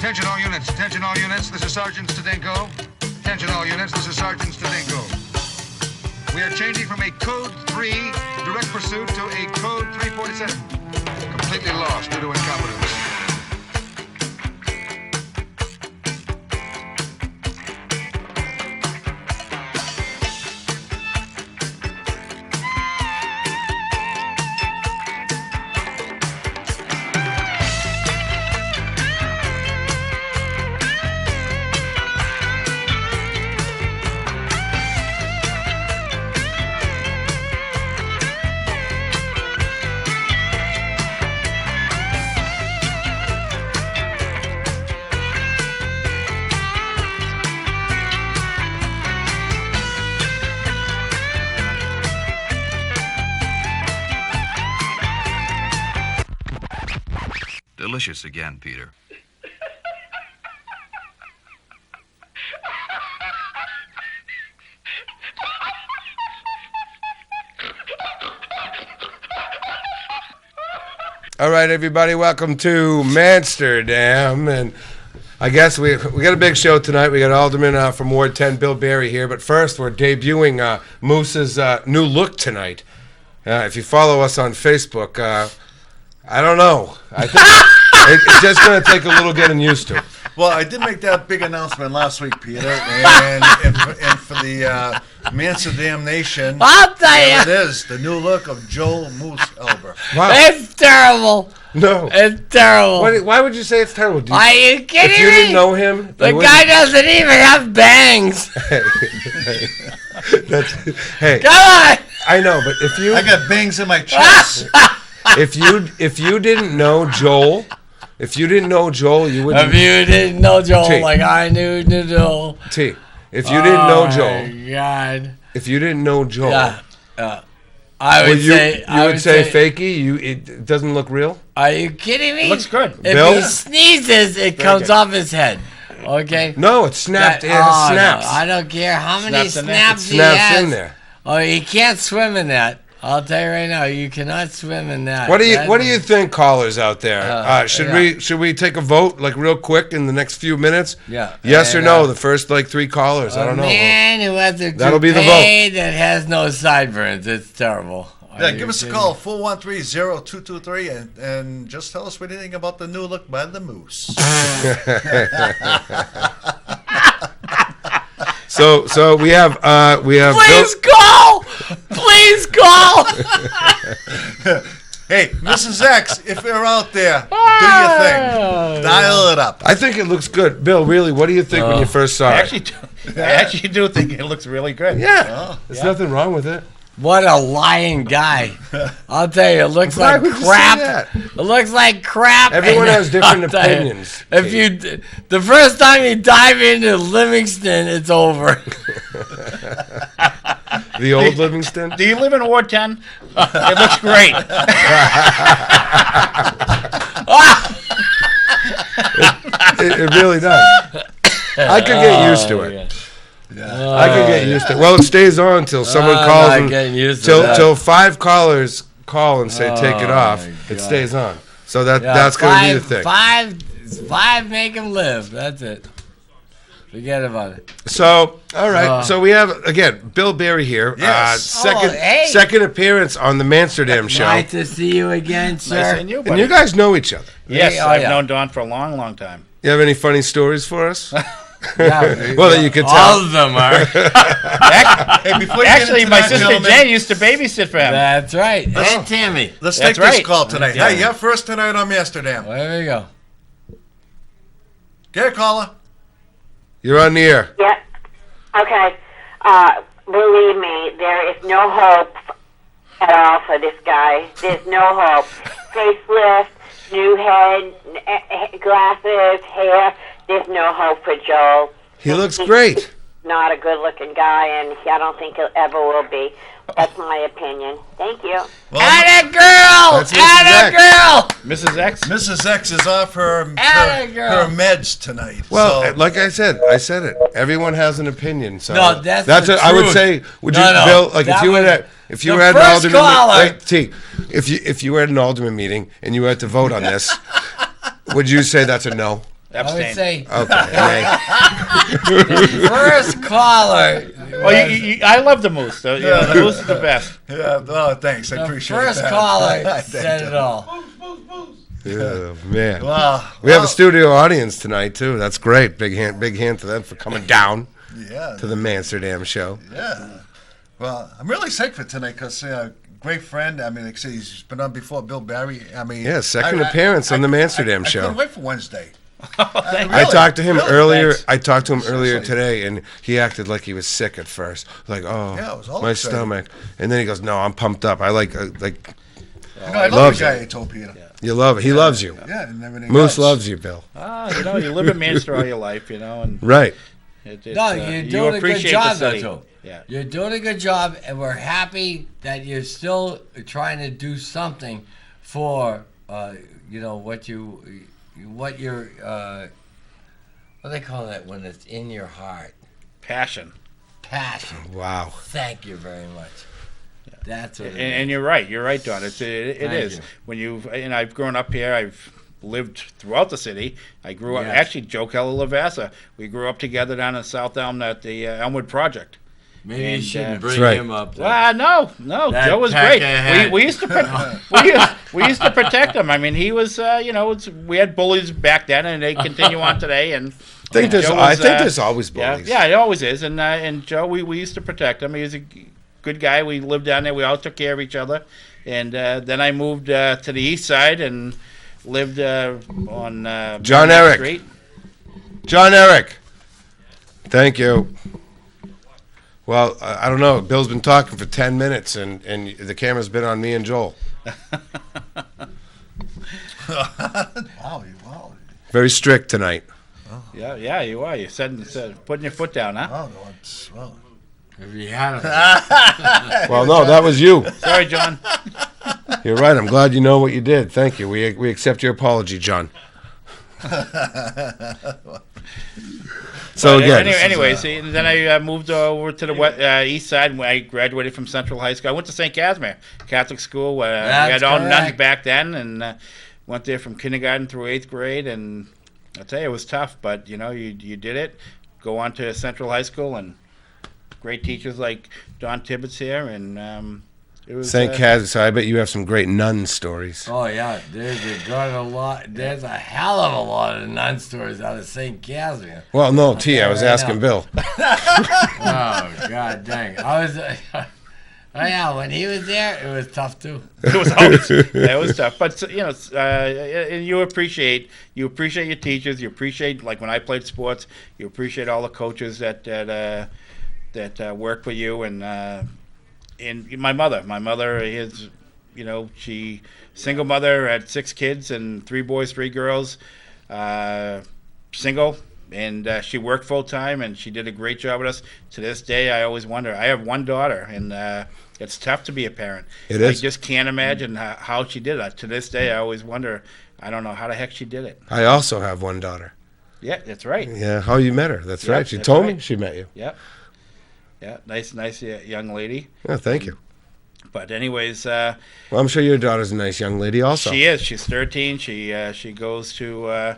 Attention all units, this is Sergeant Stadenko. Attention all units, this is Sergeant Stadenko. We are changing from a Code 3 direct pursuit to a Code 347. Completely lost due to incompetence. Delicious again, Peter. All right, everybody, welcome to Manchsterdam, and I guess we got a big show tonight. We got Alderman from Ward 10, Bill Barry here, but first we're debuting Moose's new look tonight. If you follow us on Facebook, I don't know. I think it's just going to take a little getting used to. Well, I did make that big announcement last week, Peter, and for the Manchsterdam Nation, I'll tell you, it is the new look of Joel Moose Elber. Wow. it's terrible. No. It's terrible. Why would you say it's terrible? Are you kidding If you me? didn't know him, The guy doesn't even have bangs. Hey, Come on. I know, but if you I got bangs in my chest. if you didn't know Joel, you wouldn't. If you didn't know Joel T. like I knew Joel. T. If you didn't know Joel, Oh, God. if you didn't know Joel, Yeah. I would say. you would say fakey. It doesn't look real. Are you kidding me? Looks good. If Bill? he sneezes, it comes off his head. Okay. No, it's snapped. It Oh, snaps. no, I don't care how many Snaps in there. snaps he Snaps has. in there. Oh, you can't swim in that. I'll tell you right now, you cannot swim in that. What do you think, callers out there? Should we take a vote like real quick in the next few minutes? Yeah. Yes or And, no? The first like 3 callers. I don't know. A man who has a That'll be the toupee that has no sideburns. It's terrible. Yeah, give us a call, 413-0223, and just tell us what you think about the new look by the Moose. So we have Please call! Please call! Hey, Mrs. X, if you're out there, do your thing. Dial it up. I think it looks good. Bill, really, what do you think when you first saw I it? actually do think it looks really good. Yeah, there's nothing wrong with it. What a lying guy. I'll tell you, it looks Why like would you say crap. that? It looks like crap. Everyone and has different I'll tell you, opinions. If you, the first time you dive into Livingston, it's over. The old Livingston? Do you live in Ward 10? It looks great. It really does. I could get used to it. I could get used to it. Well, it stays on till someone calls I'm not and getting used to that. till 5 callers call and say take it off. my It God. stays on. So that's going to be the thing. Five make him live. That's it. Forget about it. So, all right. So we have, again, Bill Barry here. Yes. Second appearance on the Manchsterdam show. Nice to see you again, sir. Nice seeing you, And buddy. you guys know each other. Yes, Oh, I've yeah. known Don for a long, long time. You have any funny stories for us? Yeah, Well, that you can all tell. of them are. Hey, before you Actually, get into my that, sister gentlemen, Jane used to babysit for him. That's right. And Tammy. let's That's take this right. call tonight. Yeah. Hey, you're first tonight on Amsterdam. There we go. Get a caller. You're on the air. Yeah. Okay. Believe me, there is no hope at all for this guy. There's no hope. Facelift, new head, glasses, hair. There's no hope for Joel. He looks great. Not a good-looking guy, and I don't think he ever will be. That's my opinion. Thank you. Well, Atta girl! That's Mrs. Atta girl! Mrs. X? Mrs. X is off her Atta girl. meds tonight. Well, so, like I said it. Everyone has an opinion. So No, that's the it. I would truth. say, would No, you, no, Bill? Like that if you were was- at if you the were at an first alderman caller- wait, T, if you were at an alderman meeting and you had to vote on this, would you say that's a no? I would Abstain. say Okay. the first caller. Oh, I love the moose. So, the moose is the best. Yeah. Oh, thanks. I The appreciate first that. caller Thank said you. it all. Oh, man. Wow. We have a studio audience tonight, too. That's great. Big hand to them for coming down Yeah. to the Manchsterdam show. Yeah. Well, I'm really sick for tonight because great friend. I mean, like I say, he's been on before, Bill Barry. I mean, Yeah, second appearance on the Manchsterdam I show. couldn't wait for Wednesday. I talked to him earlier. Thanks. I talked to him earlier Seriously. today, and he acted like he was sick at first. Like, oh, Yeah, it was all my exciting. stomach. And then he goes, "No, I'm pumped up. I like I loves love the guy. you. I told Peter. you love it. He loves you. Yeah, and everything Moose else. loves you, Bill. You live in Manchester all your life, and Right. No, you're doing a good appreciate job, the though, city. too. Yeah. You're doing a good job, and we're happy that you're still trying to do something for, what you're, what do they call that when it's in your heart? Passion. Passion. Wow. Thank you very much. That's what it And is. you're right. You're right, Don. It Thank is. you. When I've grown up here. I've lived throughout the city. I grew up. Yes. Actually, Joe Keller Lavassa. We grew up together down in South Elm at the Elmwood Project. Maybe you and, shouldn't That's bring right. him up. No, That Joe was pack great. ahead. We used to we used to protect him. I mean, he was we had bullies back then, and they continue on today. And I think Joe was, there's always yeah, bullies. yeah, it always is. And Joe, we used to protect him. He was a good guy. We lived down there. We all took care of each other. And then I moved to the east side and lived on John Main Eric. Street. John Eric. Thank you. Well, I don't know. Bill's been talking for 10 minutes, and the camera's been on me and Joel. Wow. Very strict tonight. Yeah, you are. You said putting your foot down, huh? Wow. No, it's, well. If you had him. Well, no, that was you. Sorry, John. You're right. I'm glad you know what you did. Thank you. We accept your apology, John. So But again, anyways, then I moved over to the east side when I graduated from Central High School. I went to St. Casimir Catholic School. We That's had all nuns correct. back then, and went there from kindergarten through 8th grade. And I'll tell you, it was tough, but you did it. Go on to Central High School, and great teachers like Don Tibbetts here, and it was St. Cas. So I bet you have some great nun stories. Oh yeah, there's a lot. There's a hell of a lot of nun stories out of St. Casimir. Well, no, T. I was right asking now. Bill. Oh god dang! I was. Oh yeah, when he was there, it was tough too. It was always it was tough, but you appreciate your teachers. You appreciate, like when I played sports, you appreciate all the coaches that work for you, and my mother is, she single mother, had 6 kids and 3 boys, 3 girls, single. And she worked full time, and she did a great job with us. To this day, I always wonder. I have 1 daughter, and it's tough to be a parent. It is. I just can't imagine how she did it. To this day, I always wonder. I don't know how the heck she did it. I also have 1 daughter. Yeah, that's right. Yeah, how you met her? That's Yeah, right. She that's told me right. she met you. Yeah, nice young lady. Oh, thank you. But anyways, Well, I'm sure your daughter's a nice young lady also. she is. She's 13. She goes to.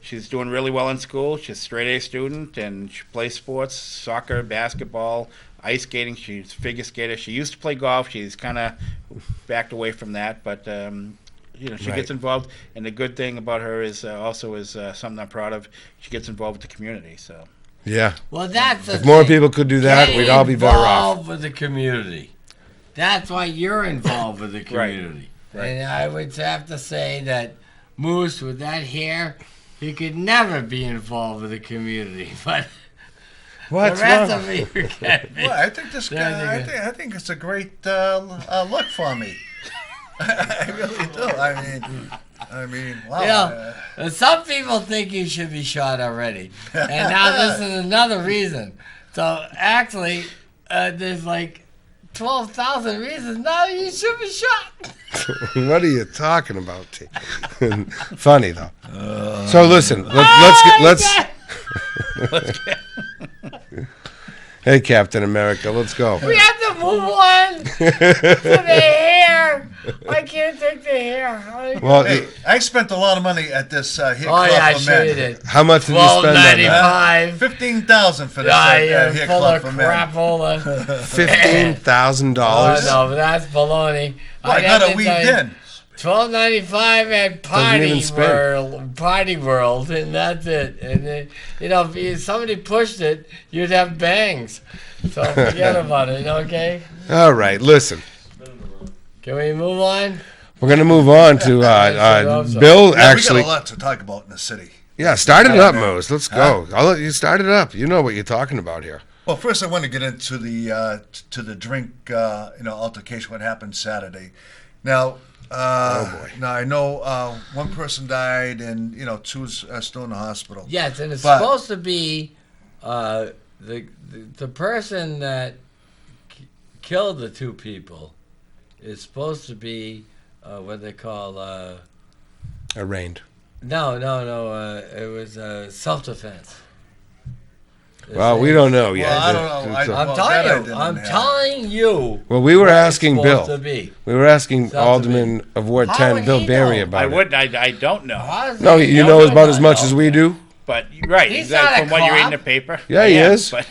She's doing really well in school. She's a straight A student, and she plays sports, soccer, basketball, ice skating. She's a figure skater. She used to play golf. She's kind of backed away from that, but she Right. gets involved. And the good thing about her is something I'm proud of. She gets involved with the community. So Yeah. Well, that's the If more thing. people could do that, Get we'd all be better off. Involved with the community. That's why you're involved with the community. Right. And I would have to say that Moose, with that hair, he could never be involved with the community. But What's the rest wrong? of you can be. Well, I think this Yeah, guy. they I think it's a great look for me. I really do. I mean, wow. Some people think you should be shot already. And now this is another reason. So actually, there's like 12,000 reasons now you should be shot. What are you talking about, T? Funny though. So listen, let's. Hey, Captain America, let's go. We have to move on to the hair. I can't take the hair there. Well, Hey, I spent a lot of money at this hit Oh club yeah, for sure men. you did. how much did you spend on that? $12.95. 15,000 for this Yeah, hit you're full club of for men. crapola. $15,000. Oh no, that's baloney. Well, I got it weaved in. $12.95 at Doesn't even Party World, and that's it. And then, if somebody pushed it, you'd have bangs. So forget about it. Okay? All right, listen. Can we move on? We're going to move on to Bill, Yeah, actually. we got a lot to talk about in the city. Yeah, start it up, Moose. Let's go. I'll let you start it up. You know what you're talking about here. Well, first I want to get into the drink altercation. What happened Saturday? Now, now I know one person died and two's still in the hospital. Yes, and it's But- supposed to be the person that killed the two people is supposed to be what they call Arraigned. no, it was self-defense. Well, we don't know yet. Well, I don't know. I'm Well, that I telling you. didn't I'm have. telling you. Well, we were what it's asking supposed Bill. to be. We were asking Sounds to me. Alderman of Ward How 10, would Bill he Barry, know? about I it. wouldn't. I don't know. No, you know about as much as we do? But right, He's exactly not a from what you read in cop. the paper. Yeah, he is. But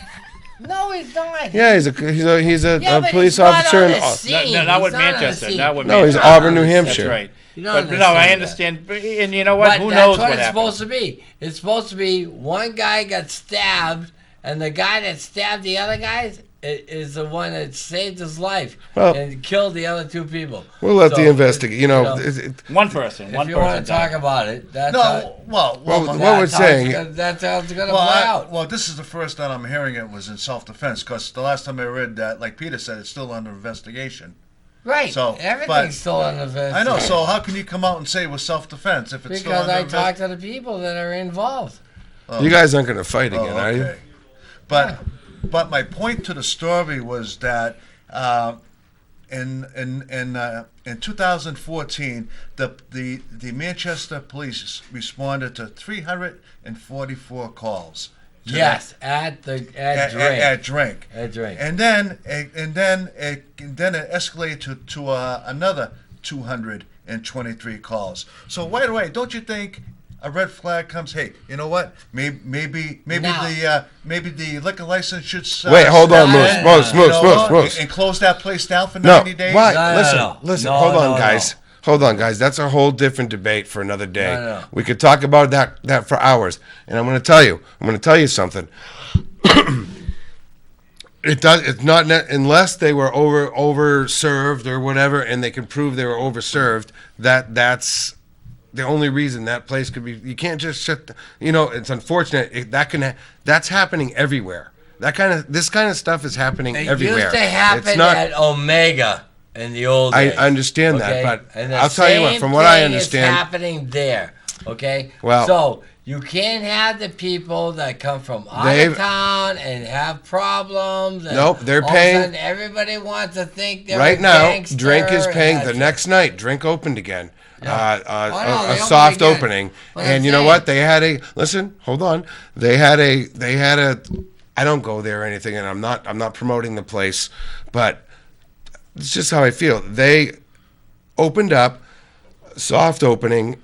No, he's not. Yeah, he's a Yeah, but police he's not officer on in the scene. no, not with He's not on the Manchester. scene. Not with No, he's Manchester. Auburn, New Hampshire. That's right. You don't But no, I understand understand. And you know what? But Who that's knows what what it's happened? supposed to be. It's supposed to be one guy got stabbed, and the guy that stabbed the other guys is the one that saved his life Well- and killed the other two people. We'll let the So, investigate. One person. If One you person. want to talk about it, that's No, well, Well, well, what we're saying- that's how it's going to well, play out. well, this is the first time I'm hearing it was in self-defense because the last time I read that, like Peter said, it's still under investigation. Right. so, Everything's but- still on the investigation. I know. So how can you come out and say it was self-defense if it's still Because under I talked to the people that are involved. You guys aren't going to fight again, are you? okay. But my point to the story was that in 2014, the Manchester police responded to 344 calls. to Yes, at Drink. at Drink. At Drink. And then it escalated to another 223 calls. So right away, don't you think a red flag comes? Hey, you know what? Maybe Now- the liquor license should Wait, hold on, no, Moose, no, Moose. and close that place down for No, 90 days. what? No, no, Listen, no. hold No, on, no, guys. Hold on, guys. That's a whole different debate for another day. No. We could talk about that for hours. And I'm going to tell you something. It's not unless they were overserved or whatever, and they can prove they were overserved. That's the only reason that place could be. You can't just shut. It's unfortunate. That's happening everywhere. This kind of stuff is happening It everywhere. used to happen It's not. at Omega in the old I days. understand that, okay? but And the I'll tell you what, same from what I thing understand- is happening there. Okay. Well- so you can't have the people that come from out They've- of town and have problems. And Nope, they're all of a paying- sudden everybody wants to think they're Right a now, gangster Drink is and paying the that's next night. Drink opened again. no, A they soft opened again. opening. But And I'm you know saying- what? They had a listen, hold on. They had a I don't go there or anything, and I'm not promoting the place, but it's just how I feel. They opened up, soft opening,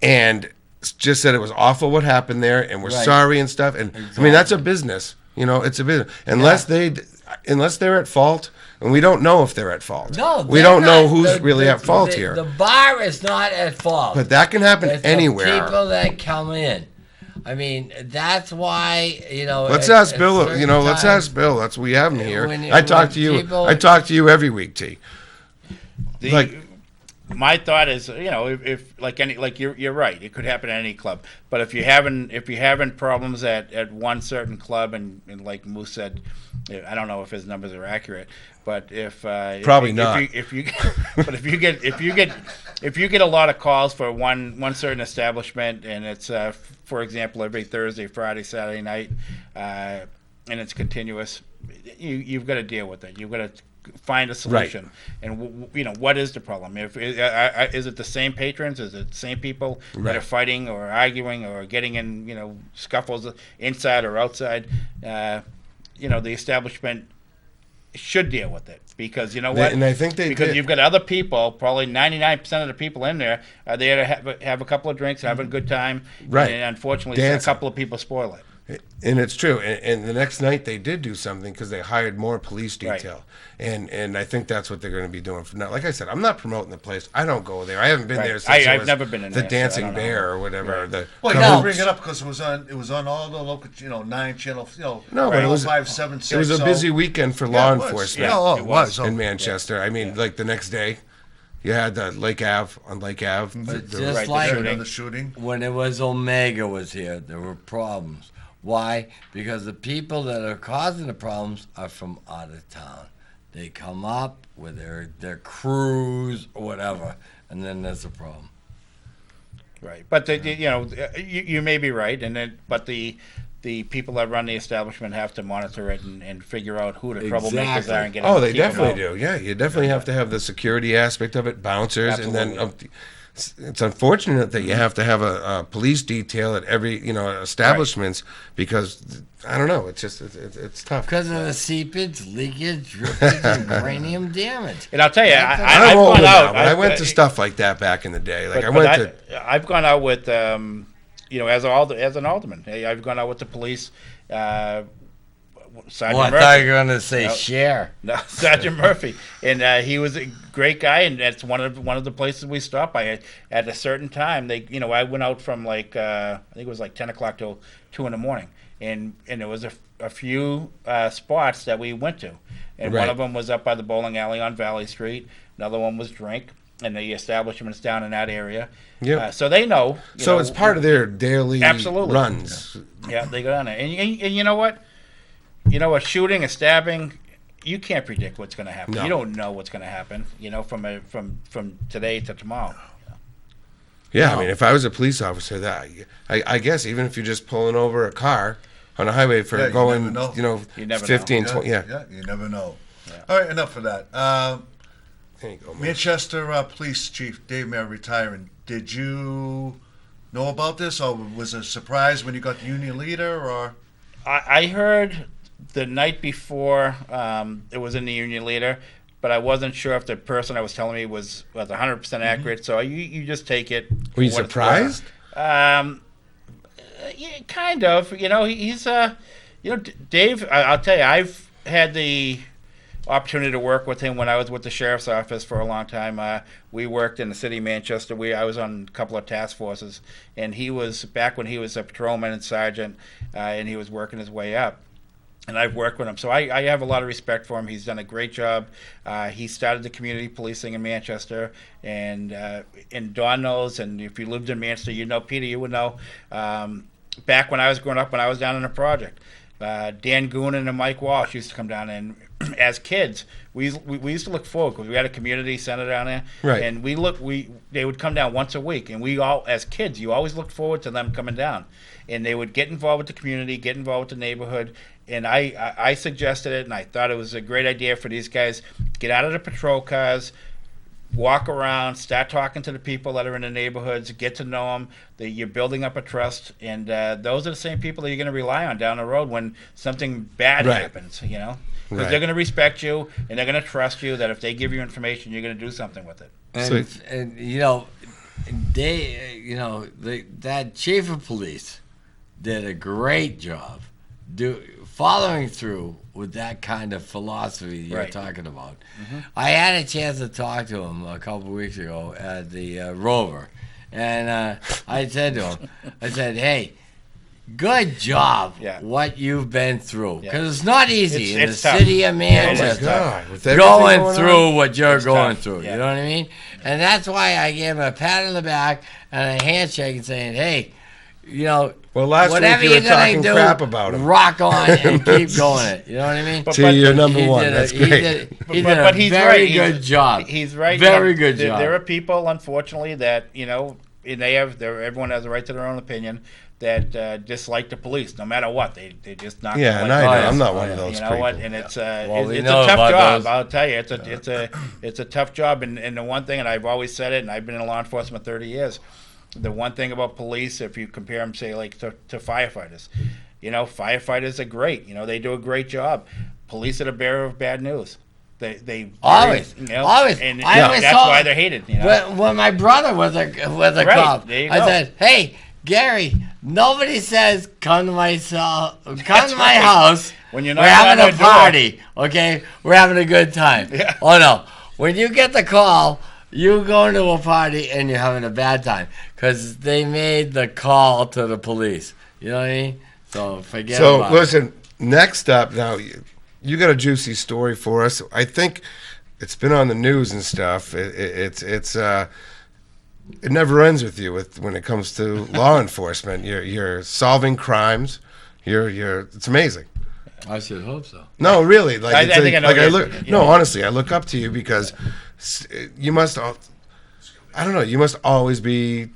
and just said it was awful what happened there, and we're Right. sorry and stuff. And I mean that's a business. It's a business. Unless they're at fault, and we don't know if they're at fault. No, we they're don't know not. who's really at fault here. The bar is not at fault. But that can happen It's anywhere. the people that come in. I mean, that's why Let's at- ask at Bill. certain Let's times- ask Bill. We have him here. when I talk to you. people- I talk to you every week, T. My thought is, if you're right, it could happen at any club. But if you're having problems at one certain club, and like Moose said, I don't know if his numbers are accurate, but Probably not. If you get a lot of calls for one certain establishment, and it's for example every Thursday, Friday, Saturday night, and it's continuous, you've got to deal with it. You've got to find a solution. And what is the problem? If is it the same patrons? Is it the same people that are fighting or arguing or getting in scuffles inside or outside? The establishment should deal with it, because you know what? And I think they because did. you've got other people, probably 99% of the people in there are there to have a couple of drinks, have a good time, Right. And unfortunately, Dancing. a couple of people spoil it. And it's true. And the next night they did do something because they hired more police detail. Right. And I think that's what they're going to be doing from now. Like I said, I'm not promoting the place. I don't go there. I haven't been Right. there since I've it was never been in the there, so I Dancing don't know. Bear or whatever. Right. The Well, you Cahoots. gotta bring it up because it was on all the local, 9 channel, No, but it was 5, 7, 6. It was a so- busy weekend for Yeah, law it was. enforcement Yeah, oh, it it was. was. in Manchester. I mean, like the next day, you had the Lake Ave on Lake Ave. But The- just Right, the like shooting. Another shooting. when it was Omega was here, there were problems. Why? Because the people that are causing the problems are from out of town. They come up with their crews or whatever, and then there's a problem. Right, but you may be right, but the people that run the establishment have to monitor it and figure out who the troublemakers Exactly. are and get. Oh, them, they keep them definitely out. do. Yeah, you definitely have to have the security aspect of it, bouncers, and then Absolutely. it's unfortunate that you have to have a police detail at every establishments because I don't know. It's just it's tough. Because of the seepage, leakage, drippage, and cranium damage. And I'll tell you, I'm I've older gone now, out. but I went to stuff like that back in the day. Like I've gone out with, as an alderman. I've gone out with the police. Sergeant I Murphy. thought you were going to say No. share. No, Sergeant Murphy, and he was a great guy, and that's one of the places we stopped by. At a certain time, I went out from I think it was like 10 o'clock till 2 in the morning, and there was a few spots that we went to, and Right. one of them was up by the bowling alley on Valley Street. Another one was Drink, and the establishments down in that area. Yeah. So they know. So it's part of their daily Absolutely. runs. Yeah, they go down there, and you know what? You know, a shooting, a stabbing, you can't predict what's going to happen. No. You don't know what's going to happen. From today to tomorrow. Yeah, I mean, if I was a police officer, I guess even if you're just pulling over a car on a highway for Yeah, you going, never know. You never know. 15, Yeah, 20, yeah. you never know. All right, enough of that. There you go, man. Manchester Police Chief Dave Mayer retiring. Did you know about this, or was it a surprise when you got the union leader, or? I heard the night before it was in the union leader, but I wasn't sure if the person I was telling me was 100% accurate. So you just take it. Were you for what it's surprised? worth. Yeah, kind of. He's Dave. I'll tell you, I've had the opportunity to work with him when I was with the sheriff's office for a long time. We worked in the city of Manchester. I was on a couple of task forces, and he was back when he was a patrolman and sergeant, and he was working his way up. And I've worked with him, so I have a lot of respect for him. He's done a great job. He started the community policing in Manchester, and Dawn knows. And if you lived in Manchester, you know, Peter, you would know. Back when I was growing up, when I was down in the project, Dan Goonan and Mike Walsh used to come down, and as kids, we used to look forward because we had a community center down there, Right. and they would come down once a week, and we all, as kids, you always looked forward to them coming down, and they would get involved with the community, get involved with the neighborhood, and I suggested it, and I thought it was a great idea for these guys, get out of the patrol cars, walk around, start talking to the people that are in the neighborhoods, get to know them. You're building up a trust, and those are the same people that you're going to rely on down the road when something bad Right. happens, because Right. they're going to respect you, and they're going to trust you that if they give you information, you're going to do something with it. And that chief of police did a great job following through with that kind of philosophy you're Right. talking about. I had a chance to talk to him a couple of weeks ago at the Rover, and I said to him, hey, good job Yeah. what you've been through, Yeah. because it's not easy in It's the tough. city of Oh, my Manchester. God. With everything Going through on? what you're It's going tough. through. Yeah. You know what I mean? And that's why I gave him a pat on the back and a handshake and saying, hey, Well, last whatever week you you're were gonna talking do, crap about him. rock on and keep going it. You know what I mean? But- See, you're number He one. did a- That's he great. did- He did But a he's very right. good job. He's right. Very good there, job. There are people, unfortunately, that and everyone has a right to their own opinion, that dislike the police no matter what. They just not. Yeah, gonna and like I know. it. I'm not one of those You know people. what? And it's Well, we it's know a tough about job. those. I'll tell you, it's a tough job. And the one thing, and I've always said it, and I've been in law enforcement 30 years. The one thing about police, if you compare them, say, like to firefighters, firefighters are great. They do a great job. police are the bearer of bad news. They Always. Always. and I always that's saw- why they're hated. When my brother was a Right, cop, there you I go. said, "Hey, Gary, nobody says come to my That's my right. house. When you're We're not having on a their door." party, okay? We're having a good time." Yeah. Oh no, when you get the call, you going to a party and you're having a bad time because they made the call to the police. You know what I mean? So forget So about it. listen, next up now, you got a juicy story for us. I think it's been on the news and stuff. It never ends with you when it comes to law enforcement. You're solving crimes. It's amazing. I should hope so. No, really. Like I think I know you're- look. yeah. No, honestly, I look up to you because you must. I don't know. You must always be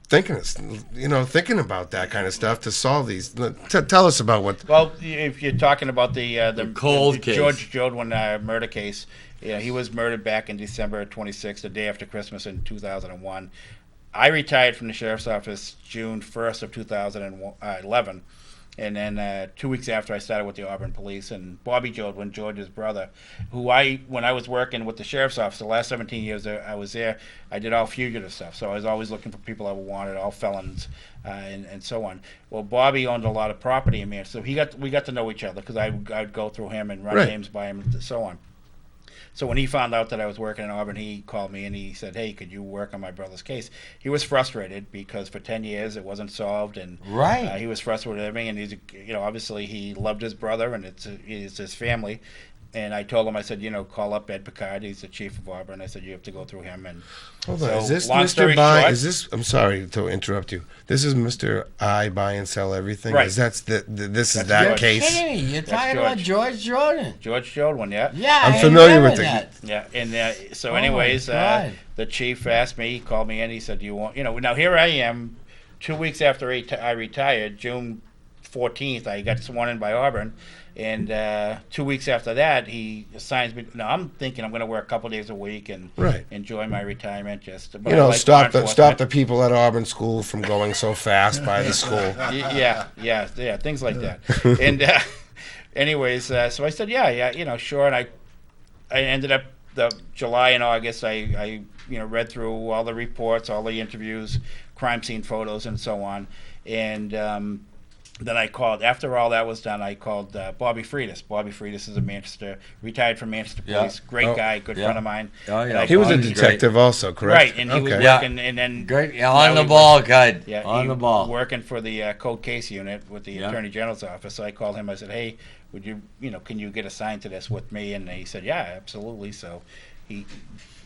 thinking about that kind of stuff to solve these. Tell us about what. Well, if you're talking about the cold case. George Jodwin murder case, he was murdered back in December 26th, the day after Christmas in 2001. I retired from the sheriff's office June 1st of 2011. And then 2 weeks after, I started with the Auburn Police. And Bobby Jodwin, George's brother, when I was working with the sheriff's office, the last 17 years I was there, I did all fugitive stuff. So I was always looking for people I wanted, all felons, and so on. Well, Bobby owned a lot of property in Manchester, so we got to know each other because I'd go through him and run Right. games by him and so on. So when he found out that I was working in Auburn, he called me and he said, "Hey, could you work on my brother's case?" He was frustrated because for 10 years it wasn't solved, and Right. he was frustrated with everything. And he's, obviously he loved his brother and it's his family. And I told him, I said, call up Ed Picard. He's the chief of Auburn. I said, you have to go through him. And Hold on. so, Is this long Mr. story Buy? short- Is this? I'm sorry to interrupt you. This is Mr. I buy and sell everything. Right. Is this That's that George. case? Kidding me? You're talking about George Jordan. George Jodwin, yeah. Yeah, I'm I familiar remember with the- that. Yeah, and so Oh, anyways, my God. the chief asked me, he called me in, he said, "Do you want, now here I am, 2 weeks after I retired, June 14th, I got sworn in by Auburn, and 2 weeks after that, he assigns me, now I'm thinking I'm going to work a couple days a week and Right. enjoy my retirement, but I like Stop law the people at Auburn School from going so fast by the school. yeah, things like that. And anyways, so I said, yeah, sure. And I ended up the July and August. I read through all the reports, all the interviews, crime scene photos, and so on. And then I called. After all that was done, I called Bobby Freitas. Bobby Freitas is retired from Manchester Yeah. Police. Great Oh, guy, good yeah. friend of mine. Oh, yeah. And I He was a called him. detective also, correct? Right, and he was Okay. Yeah. working, and then Great. Yeah, now on the he ball, works- good. Yeah, On he the ball. working for the cold case unit with the Yeah. Attorney General's office. So I called him. I said, "Hey, would you, can you get assigned to this with me?" And he said, "Yeah, absolutely."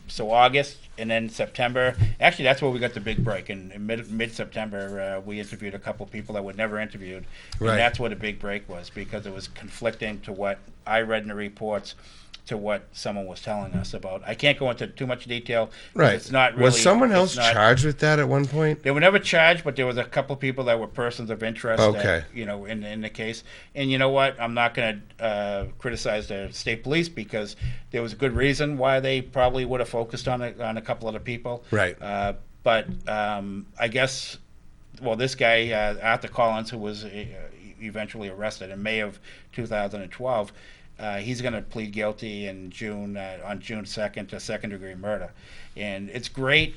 So August and then September. Actually, that's where we got the big break. In mid September, we interviewed a couple people that were never interviewed, Right. and that's where the big break was because it was conflicting to what I read in the reports to what someone was telling us about. I can't go into too much detail. 'Cause Right. It's not really. Was someone it's else not- charged with that at one point? They were never charged, but there was a couple people that were persons of interest. Okay. That, in the case. And you know what? I'm not going to criticize the state police because there was a good reason why they probably would have focused on a couple of the people. Right. But I guess, this guy Arthur Collins, who was eventually arrested in May of 2012. He's going to plead guilty in June on June 2nd to second-degree murder, and it's great.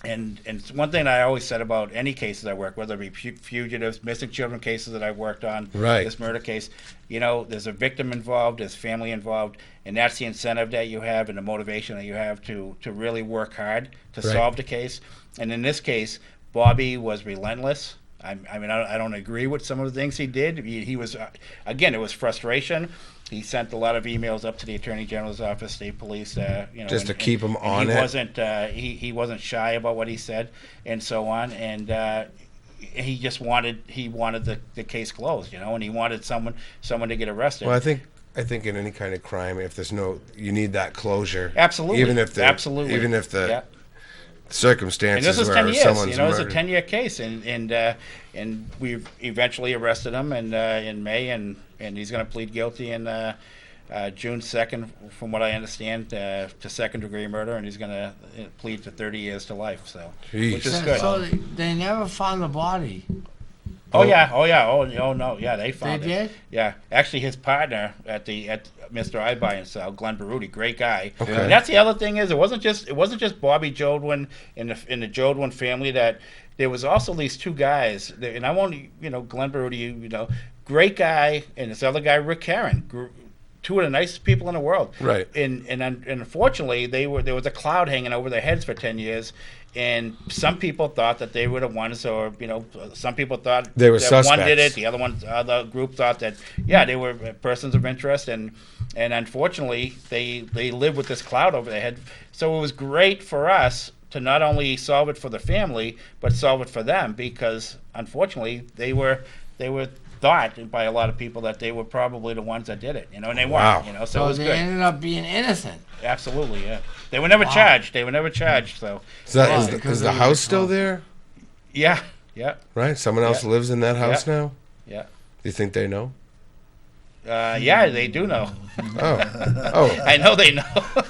And it's one thing I always said about any cases I work, whether it be fugitives, missing children cases that I've worked on, Right. this murder case, there's a victim involved, there's family involved, and that's the incentive that you have and the motivation that you have to really work hard to Right. solve the case. And in this case, Bobby was relentless. I don't agree with some of the things he did. He was, again, it was frustration. He sent a lot of emails up to the Attorney General's office, state police, Just to keep him and on he it. wasn't, he wasn't shy about what he said, and so on. And he just wanted the case closed, and he wanted someone to get arrested. Well, I think in any kind of crime, if there's you need that closure. Absolutely. Even if the Yeah. And circumstances this is where 10 years. someone's It's a murdered. 10-year case, and we eventually arrested him in May, and he's going to plead guilty in June 2nd, from what I understand, to second-degree murder, and he's going to plead to 30 years to life. So, Jeez. which is good. So they never found the body. Oh yeah, oh no, yeah, they found They it. did? Yeah, actually, his partner at Mr. I Buy and Sell, Glenn Baruti, great guy. Okay. And that's the other thing is it wasn't just Bobby Jodwin in the Jodwin family, that there was also these two guys, and I won't, Glenn Baruti, great guy, and this other guy, Rick Karen, two of the nicest people in the world. Right. And unfortunately, there was a cloud hanging over their heads for 10 years. And some people thought that they were the ones, or some people thought They were that one did suspects. it, the other group thought that they were persons of interest, and unfortunately they lived with this cloud over their head. So it was great for us to not only solve it for the family, but solve it for them, because unfortunately they were thought by a lot of people that they were probably the ones that did it, and they Wow. weren't, so it So was they good. ended up being innocent. Absolutely, yeah. They were never charged. So Is the house still there? yeah. Right? Someone else Yeah. lives in that house Yeah. now? Yeah. Do you think they know? Yeah, they do know. Oh. I know they know.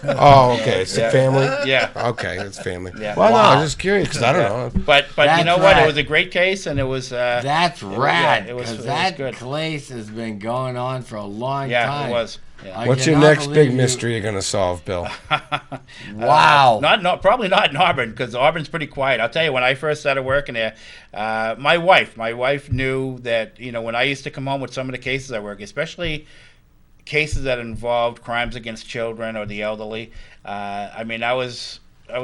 Oh, okay. It's a family? Yeah. Okay, it's family. Yeah. Well, no, I Wow. was just curious because I don't know. But you That's know what? right. It was a great case, and it was. That's rad, it was because it was that good. case has been going on for a long Yeah, time. it was. Yeah. I What's your cannot next believe big you- mystery you're going to solve, Bill? Wow. Probably not in Auburn, because Auburn's pretty quiet. I'll tell you, when I first started working there, my wife knew that when I used to come home with some of the cases I work, especially cases that involved crimes against children or the elderly. I was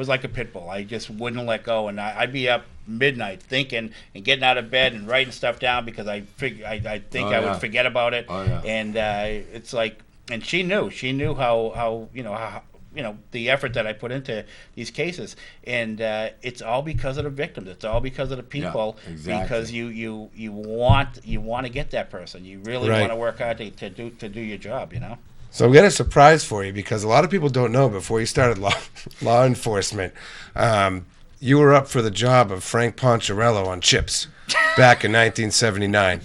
like a pit bull. I just wouldn't let go, and I'd be up midnight thinking and getting out of bed and writing stuff down because I think Oh, I yeah. would forget about it. Oh, yeah. And it's like, and she knew how the effort that I put into these cases, and it's all because of the victims. It's all because of the people. Yeah, exactly. Because you want to get that person. You really Right. want to work hard to do your job. So we got a surprise for you because a lot of people don't know before you started law enforcement. You were up for the job of Frank Poncherello on Chips back in 1979.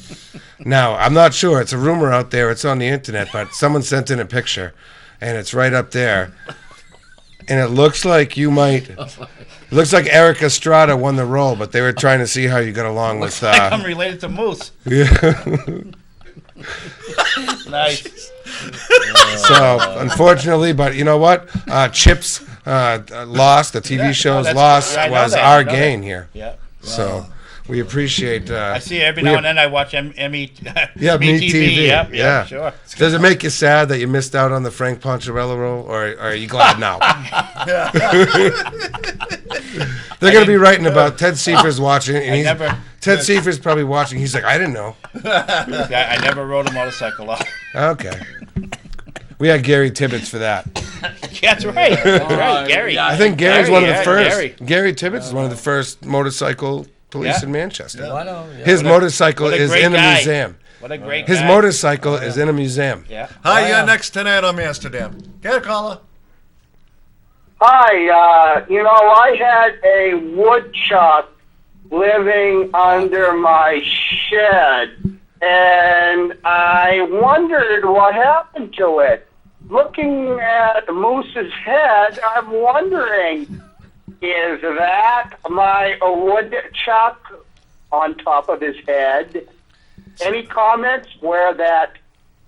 Now, I'm not sure. It's a rumor out there. It's on the internet, but someone sent in a picture, and it's right up there. And it looks like you might. Looks like Eric Estrada won the role, but they were trying to see how you got along with. I'm related to Moose. Nice. So, unfortunately, but you know what? Chips lost. The TV show's that's lost good. I know was that. our I know gain that. here. Yeah. So we appreciate. I see it every now and then. I watch ME. Yeah, Me TV. Yep, Yeah. sure. Does it make you sad that you missed out on the Frank Poncherello role, or are you glad now? They're going to be writing about Ted Seifer's watching. And Ted Seifer's probably watching. He's like, I didn't know. I never rode a motorcycle off. Okay. We had Gary Tibbetts for that. That's right. That's right, Gary. yeah. I think Gary's one of the first. Gary. Gary Tibbetts is one of the first motorcycle police Yeah. in Manchester. Why don't- yeah. His motorcycle what a is great in a guy. museum. What a great His guy. motorcycle is in a museum. Yeah. Hi, you're next tonight on Amsterdam. Get a caller. Hi, I had a woodchuck living under my shed, and I wondered what happened to it. Looking at Moose's head, I'm wondering, is that my woodchuck on top of his head? Any comments where that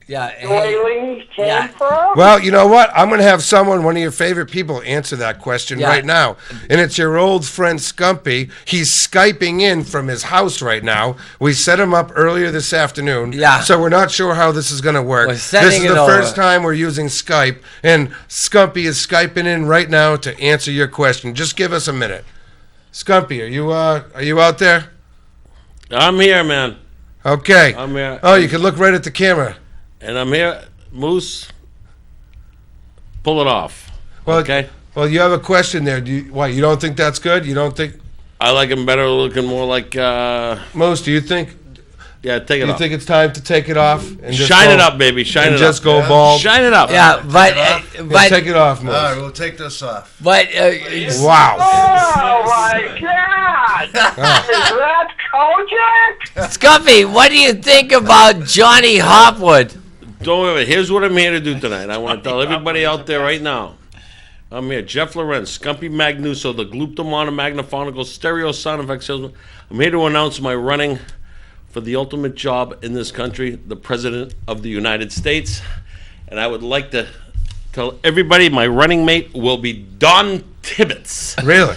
Yeah. doily came yeah. from? Well, you know what? I'm going to have one of your favorite people, answer that question Yeah. right now. And it's your old friend Skumpy. He's Skyping in from his house right now. We set him up earlier this afternoon. Yeah. So we're not sure how this is going to work. We're This sending is it the over. first time we're using Skype. And Skumpy is Skyping in right now to answer your question. Just give us a minute. Skumpy, are you out there? I'm here, man. Okay. I'm here. Oh, you can look right at the camera. And I'm here. Moose, pull it off. Well, Okay? Well, you have a question there. You don't think that's good? You don't think, I like him better looking more like, Moose, do you think take it you off. think it's time to take it off and just Shine go- it up, baby. Shine and it just up. go bald? Shine it up. Yeah, but Yeah, but take it off, Moose. All right, we'll take this off. Wow. Oh my God! Is that Kojak? Scuffy, what do you think about Johnny Hopwood? Don't worry. Here's what I'm here to do tonight. I want to tell everybody out there right now. I'm here. Jeff Lorenz, Skumpy Magnuso, the Gluptomana Magnaphonical Stereo Sound Effects Salesman. I'm here to announce my running for the ultimate job in this country, the President of the United States. And I would like to tell everybody my running mate will be Don Tibbetts. Really?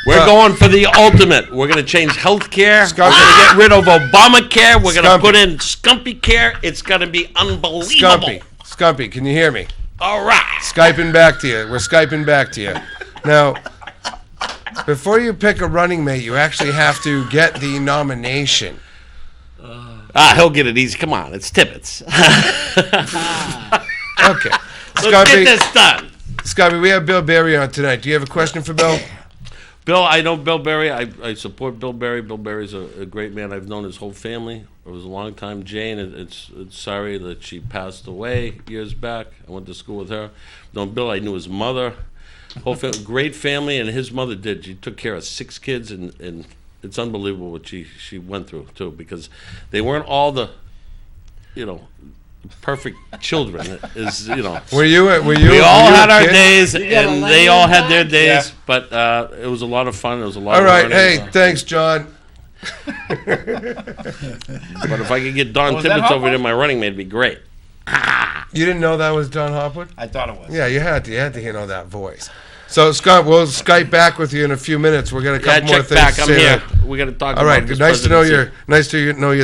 We're going for the ultimate. We're going to change health care. We're going to get rid of Obamacare. We're going to put in Skumpy Care. It's going to be unbelievable. Skumpy, can you hear me? All right. Skyping back to you. We're Skyping back to you. Now, before you pick a running mate, you actually have to get the nomination. He'll get it easy. Come on, it's Tibbetts. Okay. Let's get this done. Scotty, we have Bill Barry on tonight. Do you have a question for Bill? Bill, I know Bill Barry. I support Bill Barry. Bill Barry's a great man. I've known his whole family. It was a long time. Jane, it's sorry that she passed away years back. I went to school with her. No, Bill, I knew his mother. Whole family, great family, and his mother did. She took care of 6 kids, and it's unbelievable what she went through too, because they weren't all the, perfect children. Were you? We all had our days, and they all had their days. Yeah. But it was a lot of fun. It was a lot. All of right. learning. Hey, thanks, John. But if I could get Don Tibbetts over there, my running mate, it'd be great. You didn't know that was Don Hopwood? I thought it was. Yeah, you had to know that voice. So, Scott, we'll Skype back with you in a few minutes. We're going to couple more things. Back. I'm here. We got to talk. All right. Nice to know you're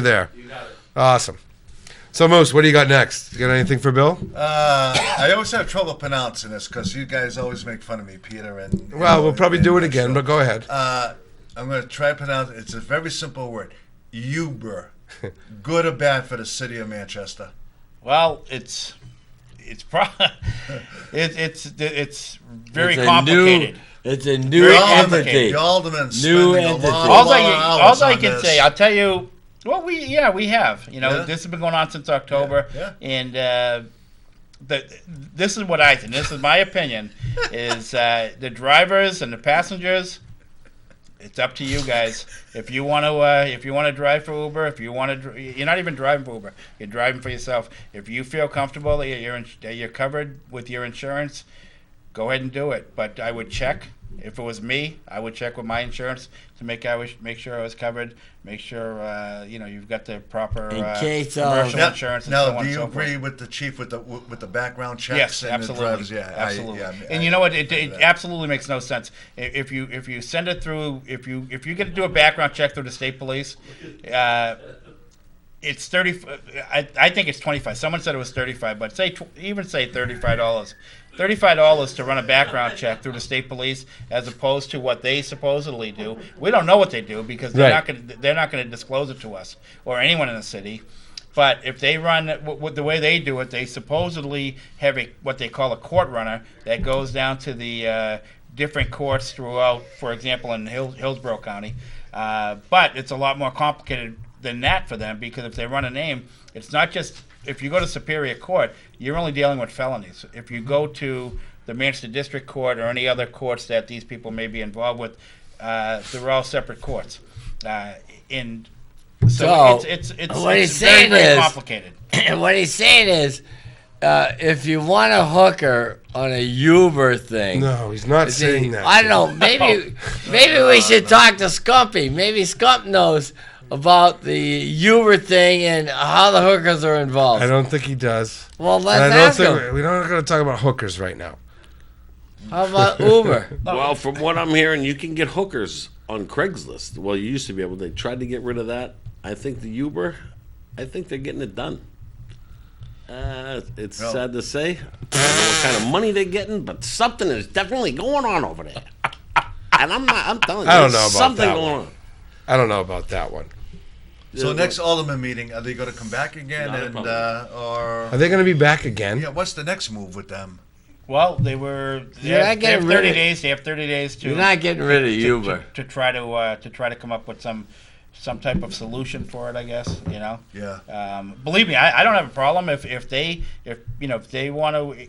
there. You got it. Awesome. So, Moose, what do you got next? You got anything for Bill? I always have trouble pronouncing this because you guys always make fun of me, Peter. Well, we'll probably do it again, but go ahead. I'm going to try to pronounce it. It's a very simple word. Uber. Good or bad for the city of Manchester? Well, it's very complicated. It's a new entity. The alderman New spending entity. a lot of hours All I on can this. say, I'll tell you. Well, we have. Yeah. This has been going on since October, Yeah. and this is what I think. This is my opinion. Is the drivers and the passengers? It's up to you guys. If you want to drive for Uber, you're not even driving for Uber. You're driving for yourself. If you feel comfortable that you're covered with your insurance, go ahead and do it. But I would check. If it was me, I would check with my insurance to make sure I was covered. Make sure you've got the proper commercial insurance. And so Now, on do and you so agree forth. with the chief with the background checks? Yes, and absolutely. The drivers? Yeah, absolutely. I And you know what? It absolutely makes no sense. If you send it through, if you get to do a background check through the state police, it's 30. I think it's 25. Someone said it was 35, but say $35. $35 to run a background check through the state police, as opposed to what they supposedly do. We don't know what they do because they're not going to disclose it to us or anyone in the city. But if they run the way they do it, they supposedly have what they call a court runner that goes down to the different courts throughout, for example, in Hillsborough County. But it's a lot more complicated than that for them, because if they run a name, it's not just. If you go to Superior Court, you're only dealing with felonies. If you go to the Manchester District Court or any other courts that these people may be involved with, they're all separate courts. And so it's very, very complicated. What he's saying is, if you want a hooker on a Uber thing. No, he's not saying that. I don't know. Maybe we should talk to Skumpy. Maybe Scump knows about the Uber thing and how the hookers are involved. I don't think he does. Well, let's ask him. We're not going to talk about hookers right now. How about Uber? Well, from what I'm hearing, you can get hookers on Craigslist. Well, you used to be able. They tried to get rid of that. I think the Uber, I think they're getting it done. It's sad to say. I don't know what kind of money they're getting, but something is definitely going on over there. And I'm telling you, I don't know there's about something that going one. on. I don't know about that one. So next Alderman meeting, are they going to come back again, or Are they going to be back again? Yeah. What's the next move with them? Well, they have 30 days. They have 30 days to. You're not getting rid of Uber to try to come up with some type of solution for it. I guess Yeah. Believe me, I don't have a problem if they want to,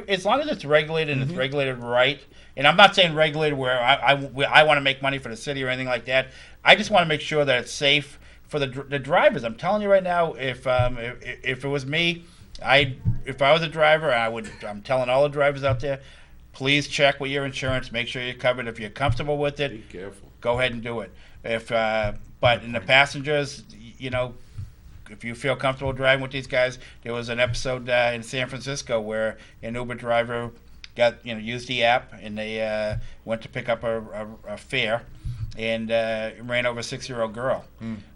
as long as it's regulated and it's regulated right. And I'm not saying regulated where I want to make money for the city or anything like that. I just want to make sure that it's safe for the drivers. I'm telling you right now, if it was me, if I was a driver, I'm telling all the drivers out there, please check with your insurance, make sure you're covered. If you're comfortable with it, Be careful. go ahead and do it. But in the passengers, if you feel comfortable driving with these guys, there was an episode in San Francisco where an Uber driver used the app, and they went to pick up a fare, and ran over a 6-year-old girl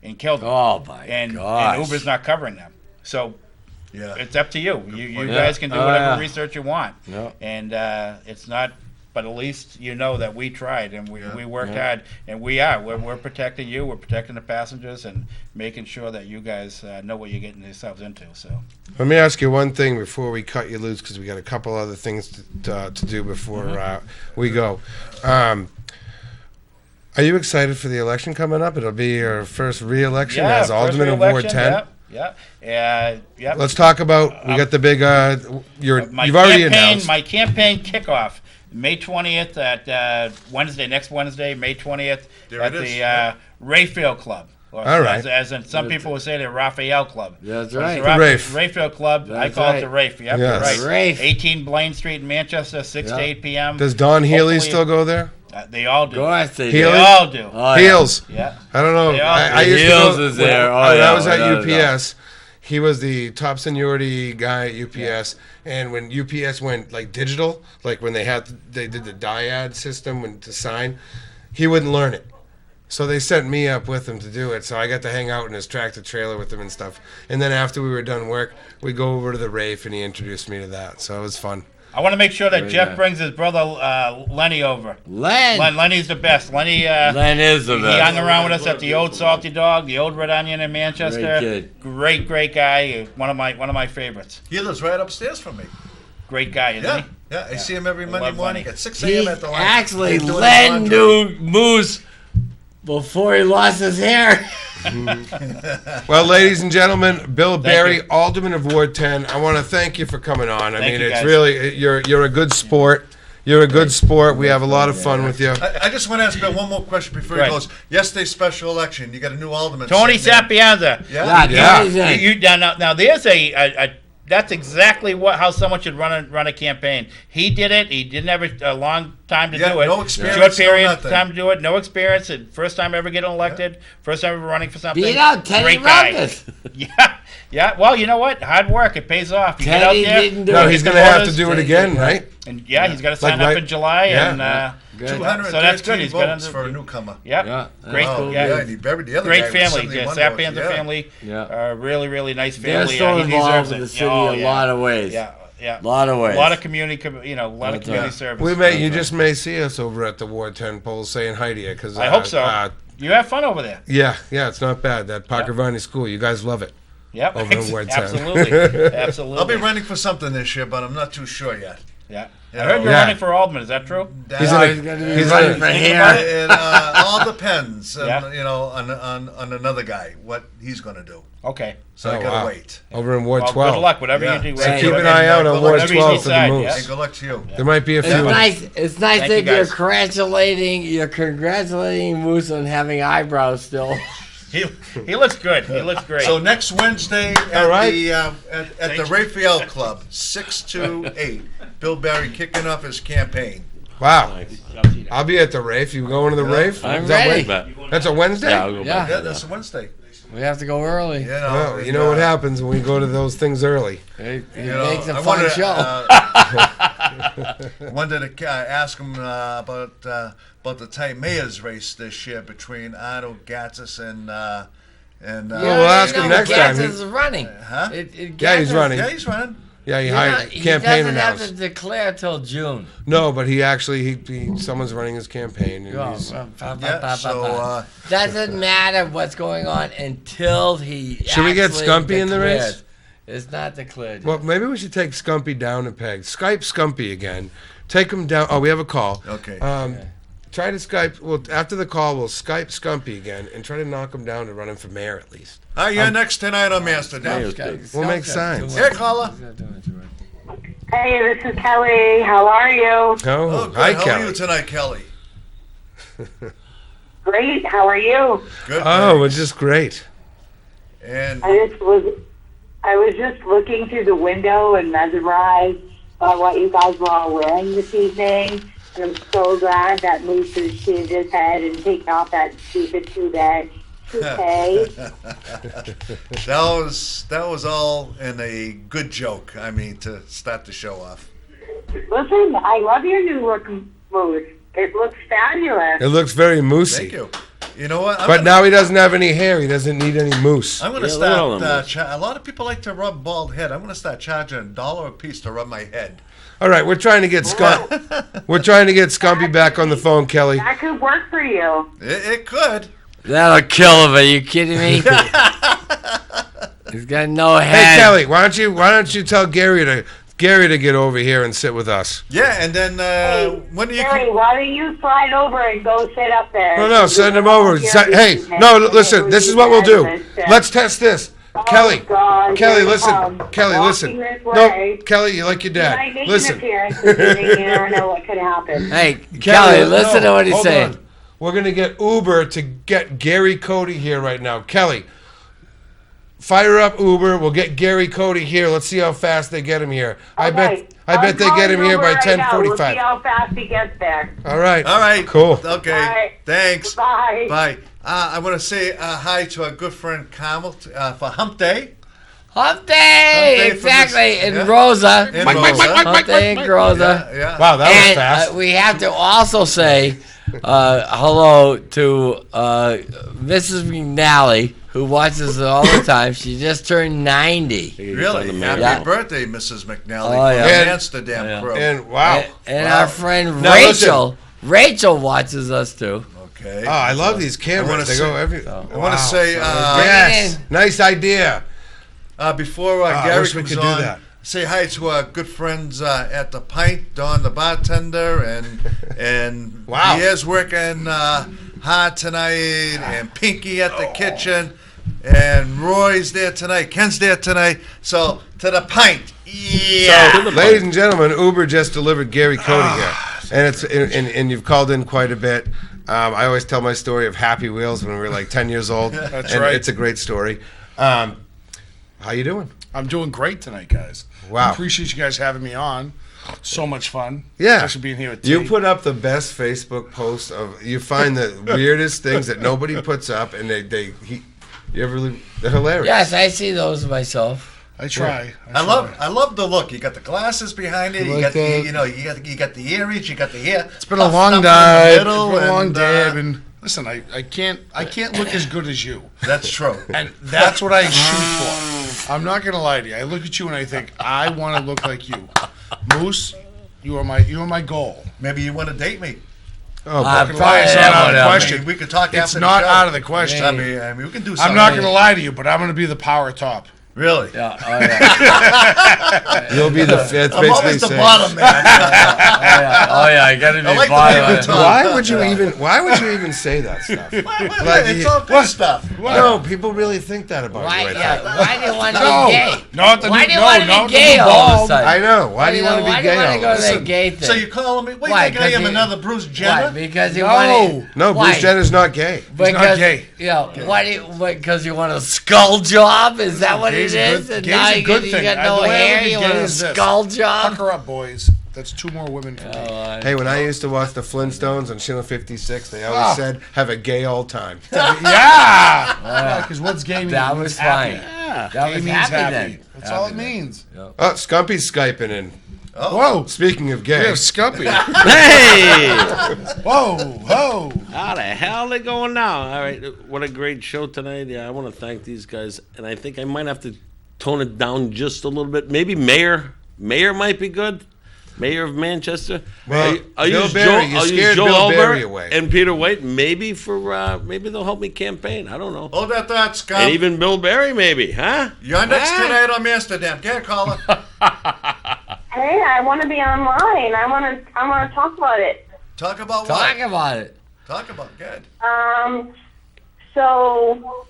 and killed her. Oh my gosh. And Uber's not covering them. So Yeah. it's up to you. You guys can do whatever research you want. Yeah. And it's not, but at least you know that we tried and we worked hard, and we're protecting you. We're protecting the passengers and making sure that you guys know what you're getting yourselves into. So Let me ask you one thing before we cut you loose, because we got a couple other things to do before we go. Are you excited for the election coming up? It'll be your first re-election as Alderman of Ward 10. Yeah. Let's talk about. We got the big. You've already announced. My campaign kickoff, May 20th at next Wednesday, May 20th at the Rayfield Club. Or All right. As in some people would say, the Raphael Club. That's So right. it's the Rafe. Rayfield Club. I That's call it right. the Rafe. Yep, Yes. right. Rafe. 18 Blaine Street in Manchester, 6 to 8 p.m. Does Don Healy Hopefully- still go there? They all do. Of course they Healy? They all do. Oh, yeah. Heels. Yeah. I don't know. They all I do. used to Heels know, is there. When Oh, yeah, I was at without a doubt. UPS. He was the top seniority guy at UPS, and when UPS went like digital, like when they did the dyad system to sign, he wouldn't learn it. So they sent me up with him to do it. So I got to hang out in his tractor trailer with him and stuff. And then after we were done work, we go over to the Rafe, and he introduced me to that. So it was fun. I want to make sure that Very Jeff nice. brings his brother Lenny over. Len. Lenny's the best. Lenny. Len is the He best. hung around with us at the old Salty Dog, the old Red Onion in Manchester. Great kid. Great guy. One of my favorites. He lives right upstairs from me. Great guy, isn't Yeah, he? yeah. I see him every Monday love morning Lenny. at 6 He a.m. at the line. actually, He's doing his Len laundry. knew Moose before he lost his hair. Well, ladies and gentlemen, Bill Barry, you. Alderman of Ward 10, I want to thank you for coming on. I Thank mean, you, it's guys. really, you're a good sport. You're a good sport. We have a lot of fun with you. I just want to ask Bill one more question before Right. he goes. Yesterday's special election, you got a new alderman. Tony sitting there. Sapienza. Yeah. Yeah. Amazing. Now there's a that's exactly how someone should run a campaign. He did it. He didn't have a long time to Yeah, do it. no experience, Short no period nothing. time to do it. No experience. And first time ever getting elected. First time ever running for something. Beat out Teddy Great guy. Ruckus. Yeah. Well, you know what? Hard work. It pays off. You get out Teddy there. didn't do No, it. he's get going to have to voters, do it again, right? And he's got to sign Like up right- in July. Yeah. And Good. 213 So that's good. He's got votes under- for a newcomer. yep. Yeah. Great. Oh, yeah. yeah, and he buried the other Great guy with family. 71 Yeah, votes. Sapienza Yeah. family. Yeah. Really, really nice They're family. still He involved deserves in it. the city Oh, a yeah. lot of ways. Yeah. A lot of ways. A lot of community, Yeah. service. You just may see us over at the Ward 10 polls saying hi to you. Cause, I hope so. You have fun over there. Yeah, it's not bad. That Pakravani school, you guys love it. Yep. Over in Ward 10. Absolutely. I'll be running for something this year, but I'm not too sure yet. Yeah. You I heard know, you're Yeah. running for Alderman. Is that true? He's Oh, in a- he's gonna be he's running in a- for Think hair. about it. It all depends, Yeah. on another guy, what he's going to do. Okay. So I Oh, got to wow. wait. Over in Ward Well, 12. good luck. Whatever Yeah. you do. So right? Keep an And, eye out good on luck Ward whatever you 12 for the decide, Moose. yeah. Hey, good luck to you. There might be a It's few. nice. It's nice Thank you, that you're guys. congratulating Moose on having eyebrows still. He looks good. He looks great. So next Wednesday at All right. the at the Raphael Club, 6 to 8, Bill Barry kicking off his campaign. Wow. I'll be at the Rafe. You going to the Rafe? I'm Is that ready. Wed- That's a Wednesday? Yeah, I'll go Yeah. back. Yeah, that's a Wednesday. We have to go early. You know, Well, you know what happens when we go to those things early. It You know, makes a I fun wanted, show. wanted to ask him about the tight mayor's race this year between Otto Gatzis and Well, we'll ask him next time. Gatzis is running. Huh? Yeah, he's running. Yeah, he's running. Yeah, he You know, hired he campaign doesn't have to announced. declare till June. No, but he actually someone's running his campaign. And he's, Yeah, so Doesn't matter what's going on until he. Should we get actually Skumpy in the race? declares. It's not declared. well, maybe we should take Skumpy down a peg. Skype Skumpy again. Take him down. Oh, we have a call. okay. Try to Skype. Well, after the call, we'll Skype Skumpy again and try to knock him down to run him for mayor at least. You're next tonight on Amsterdam. We'll make signs. Here, caller. Hey, this is Kelly. How are you? Oh, Oh, good. hi, How are Kelly. you tonight, Kelly? Great. How are you? Good. Oh, it's just great. And I was just looking through the window and mesmerized by what you guys were all wearing this evening. And I'm so glad that Moose has shaved his head and taken off that stupid two-bag Okay. That was all in a good joke. I mean, to start the show off. Listen, I love your new look moose. It looks fabulous. It looks very moosey. Thank you. You know what? But now he doesn't have any hair. He doesn't need any mousse. I'm going to Yeah, start. little A lot of people like to rub bald head. I'm going to start charging $1 a piece to rub my head. All right, we're trying to get we're trying to get Skumpy back on the phone, Kelly. That could work for you. It could. That'll kill him. Are you kidding me? He's got no head. Hey, Kelly, why don't you tell Gary to get over here and sit with us? Yeah, and then when do you? Gary, why don't you slide over and go sit up there? No, send him over. Hey, no, listen. This is what we'll do. Let's test this. Kelly, God, Kelly, here he listen. comes. Kelly, Walking listen. this No, way. Kelly, you like your He dad. might make an Listen. appearance this evening. You never know what could happen. Hey, Kelly, listen to what he's hold saying. on. We're gonna get Uber to get Gary Cody here right now. Kelly, fire up Uber. We'll get Gary Cody here. Let's see how fast they get him here. I bet they get him here by 10:45. We'll see how fast he gets there. All right. All right. Cool. Okay. All right. Thanks. Bye. Bye. I want to say hi to our good friend Carmel for Hump Day. Hump Day, from exactly, this- and yeah. Rosa. And Rosa. Hump Day and Rosa. Yeah. Wow, that was And fast. we have to also say hello to Mrs. McNally, who watches it all the time. She just turned 90. Really? Happy Yeah. birthday, Mrs. McNally Oh, yeah. from And- Amsterdam crew. And wow. And Wow. our friend Now, Rachel. Rachel watches us too. Okay. Oh, I love these I wanna cameras. They go say- every. I want to say Yes. Nice idea. before I Gary wish we comes could do on, that. say hi to our good friends at the Pint, Don the bartender, and Wow. he is working hard tonight, and Pinky at the kitchen, and Roy's there tonight, Ken's there tonight. So to the Pint, yeah. So, ladies and gentlemen, Uber just delivered Gary Cody here, and and you've called in quite a bit. I always tell my story of Happy Wheels when we were like 10 years old. That's and right. It's a great story. How you doing? I'm doing great tonight, guys. Wow. Appreciate you guys having me on. So much fun. Yeah. Especially being here with You T. put up the best Facebook post of. You find the weirdest things that nobody puts up, and they're hilarious. Yes, I see those myself. I try. I love the look. You got the glasses behind it. You Like got the, that. you got the earrings. You got the hair. It's been a long day. It's been a long day. and Listen, I can't look as good as you, that's true. and that's what I shoot for. I'm not gonna lie to you. I look at you and I think I want to look like you, Moose. You are my goal. Maybe you want to date me. Oh, I'm boy. lie, it's not out of the I question. mean, we could talk It's after not the show. out of the question. I mean, we can do something. I'm not gonna lie to you, but I'm gonna be the power top. Really? Yeah, oh yeah. You'll be the. It's I'm basically always the saying- bottom man. Oh yeah, I gotta be I like the bottom. people talk. Why would you even say that stuff? It's all good stuff. No, people really think that about Why? you. I Yeah. think. Why do you want to No, be gay? not the Why new- do you no, want to not be the gay new all of a bald. sudden? I know. Why do you want to Why be do you gay? want to all go of to a that sudden? gay thing? So you calling me? What, Why? you think I 'Cause am you- another Bruce Why? Jenner? Because you No. want to. No, Bruce Jenner's not gay. Because, gay. Yeah. Why do you? Because you want a skull job? Is that what it Gay's a is? good- And gay's now a you good got, thing. you got The no way I hair. look at You gay want a is this. skull job? Pucker up, boys. That's 2 more women for me. Hey, when I used to watch the Flintstones on Channel 56, they always said, have a gay old time. Yeah. Because what's gay mean? That It was means happy. fine. Yeah. That Gay was means happy happy. then. That's all it means. Oh, Skumpy's Skyping in. Whoa. Speaking of We gay. have Skumpy. Hey! Whoa. Whoa. How the hell they going now? All right, what a great show tonight. Yeah, I want to thank these guys, and I think I might have to tone it down just a little bit. Maybe Mayor might be good. Mayor of Manchester. Well, I'll Bill use Barry, Joe, you I'll use scared Joe Bill Albert Barry away. and Peter White. Maybe maybe they'll help me campaign. I don't know. Hold that thought, Scum. And even Bill Barry, maybe, huh? You're next Huh? tonight on Amsterdam. Get a caller. Hey, I want to be online. I want to talk about it. Talk about Talk what? about it. Talk about good. So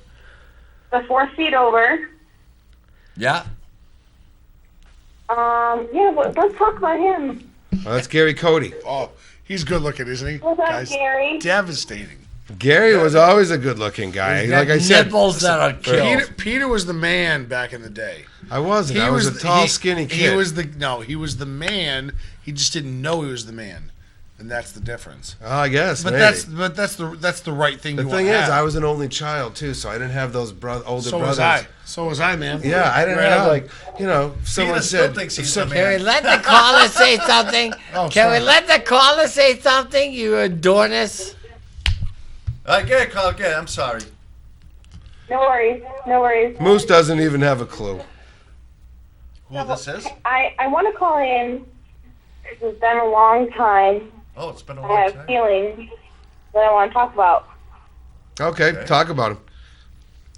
the 4 feet over. Yeah. Yeah, let's talk about him. Well, that's Gary Cody. Oh, he's good looking, isn't he? What's up, Guys, Gary? devastating. Gary was always a good-looking guy. He's Like got I said, nipples that'll kill. Peter was the man back in the day. I wasn't. I was a tall, skinny kid. He was the man. He just didn't know he was the man. and that's the difference. Oh, I guess. But maybe. that's the right thing. The you thing want to is, have. I was an only child too, so I didn't have those older So brothers. was I, man. Yeah, I didn't Right have on. someone Peter still said. thinks if he's some- the Can man. we let the caller say something? Oh, Can we sorry. let the caller say something? You adornus. All right, get it, Carl. Get it. I'm sorry. No worries. No worries. Moose doesn't even have a clue. Who this is? I want to call in because it's been a long time. Oh, it's been a I long have time. feelings that I want to talk about. Okay, talk about him.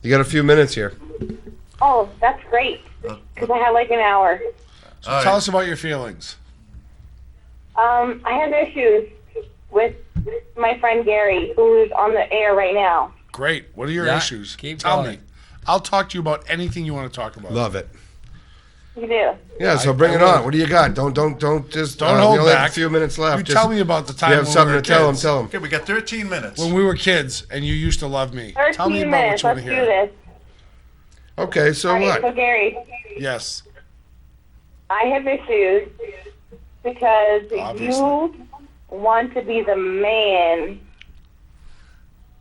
You got a few minutes here. Oh, that's great. Because I have like an hour. So All tell right. us about your feelings. I have issues with my friend Gary, who's on the air right now. Great. What are your Yeah, issues? keep Tell going. me. I'll talk to you about anything you want to talk about. Love it. You do. Yeah, so bring it on. What do you got? Don't just Don't we hold only have back. a few minutes left. You Just- tell me about the time You have when something we were to tell him. kids. Tell him. Okay, we got 13 minutes. When we were kids and you used to love me. 13 Tell me about minutes. what Let's you do want to hear. this. Okay, so All right, what? so Gary, Yes. I have issues because Obviously. you want to be the man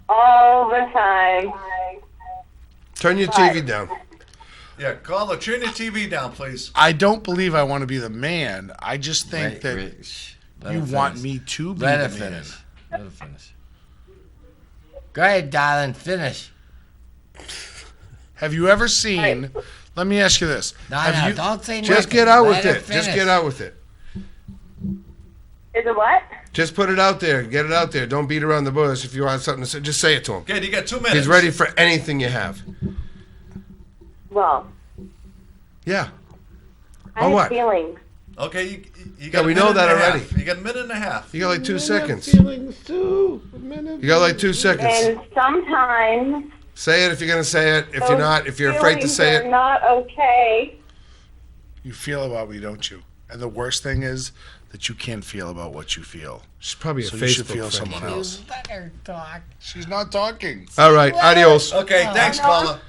all the time. Turn your TV down. Yeah, Carla, turn your TV down, please. I don't believe I want to be the man. I just think Wait, that wait, shh. Let you her want finish. me to be Let the her man. finish. Let her finish. Go ahead, darling. Finish. Have you ever seen? Let me ask you this. No, Have no, you, don't say Just nothing. get out Let with her it. Just finish. get out with it. Is it what? Just put it out there. Get it out there. Don't beat around the bush. If you want something to say, just say it to him. Okay, you got 2 minutes. He's ready for anything you have. Well, Yeah. I Oh, have what? feelings. Okay, you got Yeah, we a know minute that and a already. half. You got a minute and a half. You got like 2 seconds. Feelings too. A minute. You got like 2 seconds. And sometimes Say it if you're gonna say it. If those you're not, if you're afraid to feelings say are it. not okay. you feel about me, don't you? And the worst thing is that you can't feel about what you feel. She's probably a So you should Facebook feel friend. someone else. Let her talk. She's not talking. All right. Adios. Okay, thanks, Carla.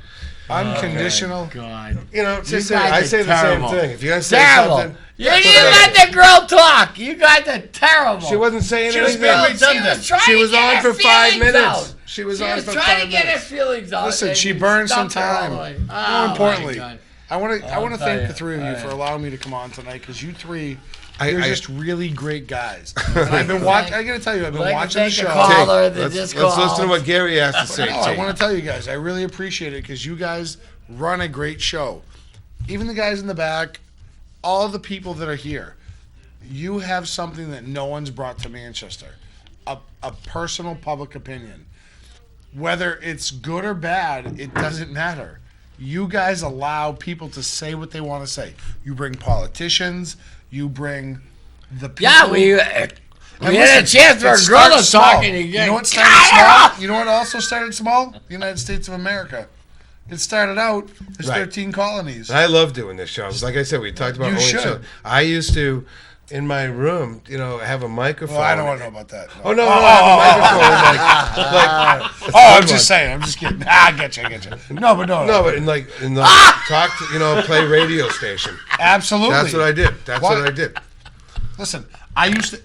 Unconditional. God. You know, just say, guys I are say the terrible. same thing. If you're gonna say Terrible. something, You didn't let the girl talk. You guys are terrible. she wasn't saying She was anything. being redundant. She was, trying She to was get on her for 5 feelings minutes. out. She was She on was for trying 5 to get her minutes. feelings out. Listen, and she you burned some stumped her all time. the way. More Oh, my importantly, God. I want to I'll thank tell the three of you you. for allowing me to come on tonight because you three, I- you're I- just really great guys. And I've been watching. I got to tell you, I've been Like to watching the thank the show. call. T, Caller that let's just listen to called. what Gary has to say. No, I T. want to tell you guys, I really appreciate it because you guys run a great show. Even the guys in the back, all the people that are here, you have something that no one's brought to Manchester, a personal public opinion. Whether it's good or bad, it doesn't matter. You guys allow people to say what they want to say. You bring politicians, you bring the people. Yeah, we And had a listen, chance for it a girl to starts talk small. and you You get know what started small? You know what also started small? The United States of America. It started out as Right. 13 colonies. I love doing this show. Like I said, we talked about You only should. show. I used to, in my room, have a microphone. Well, I don't want to know about that. Oh no, I have a microphone. Oh, I'm just saying. I'm just kidding. I get you. No, but no. No, but in talk to play radio station. Absolutely. That's what I did. That's what I did. Listen, I used to.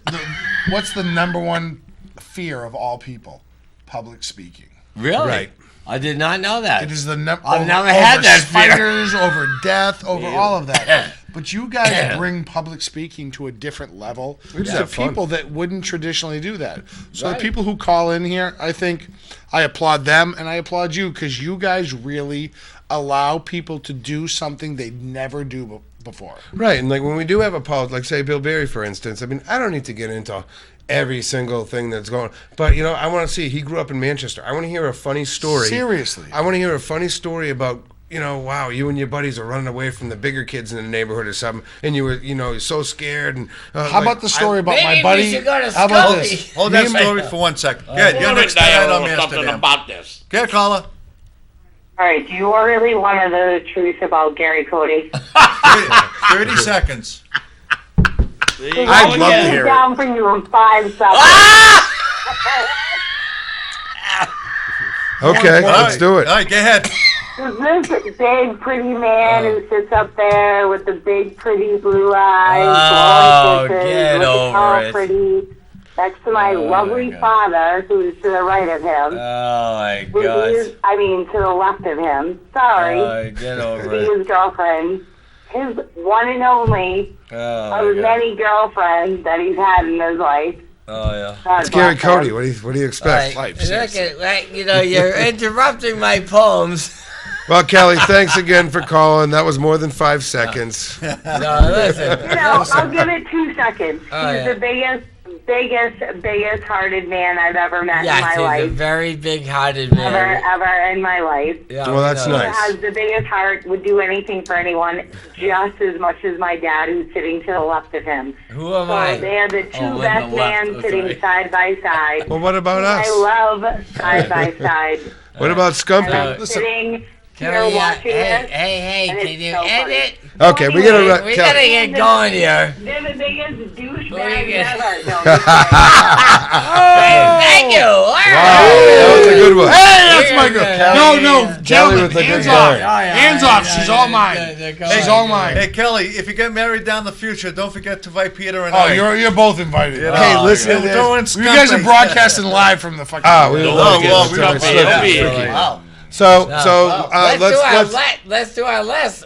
What's the number one fear of all people? Public speaking. Really? Right. I did not know that. It is the number. I've never had that fear. Spiders, over death, over all of that. But you guys bring public speaking to a different level just to have fun. people that wouldn't traditionally do that. So Right. the people who call in here, I think I applaud them and I applaud you because you guys really allow people to do something they'd never do before. Right, and like when we do have a politics, like say Bill Barry, for instance. I mean, I don't need to get into every single thing that's going. But I want to see. He grew up in Manchester. I want to hear a funny story. Seriously. I want to hear a funny story about. Wow, you and your buddies are running away from the bigger kids in the neighborhood or something, and you were, you're so scared. And How about the story about Maybe my we buddy? should go to How about Skumpy. this? Hold that story for 1 second. Good. You're next tonight on something Amsterdam. about this. Okay, caller. All right, you are really one of the truth about Gary Cody. 30 seconds. I'd love to hear it. Down for you in 5 seconds. Okay, let's do it. All right, go ahead. There's this big, pretty man who sits up there with the big, pretty blue eyes. Oh, blowing kisses, get looking over all it. pretty. next to my lovely father, who's to the right of him. Oh my With God. to the left of him. Sorry. Oh, get over Be it. his girlfriend. His one and only Oh, of many girlfriends that he's had in his life. Oh yeah. God It's Gary bless Cody. him. What do you expect? Right. Look at, right, you know, you're interrupting my poems. Well, Kelly, thanks again for calling. That was more than 5 seconds. No, listen. You know, I'll give it 2 seconds. Oh, He's yeah. the biggest hearted man I've ever met in Yes, my he's a life. very big-hearted man. Ever in my life. Yeah, Well, that's we know. nice. Has the biggest heart, would do anything for anyone, just as much as my dad, who's sitting to the left of him. Who am So I? they are the two Oh, on best the left, men that's sitting right. side by side. Well, what about us? I love side by side. What about And I'm Skumpy? sitting Can here we, watching it. hey, and can it's you so end funny. it? Okay, we gotta. We Kelly. gotta get going here. They're the biggest douchebags get- ever. No, Thank you. All Wow, right. that was a good one. Hey, that's my girl. Kelly- No, gentlemen, with the hands good off. guy. Hands off. She's all mine. She's all mine. Hey, Kelly, if you get married down the future, don't forget to invite Peter and Oh, I. you're both invited. You know, Hey, listen to we're this. throwing You guys are Skumpy. broadcasting live from the fucking. Ah, we No, love well, it. we It's don't always be- so don't be- tricky. Wow. So, No, so let's let's do our last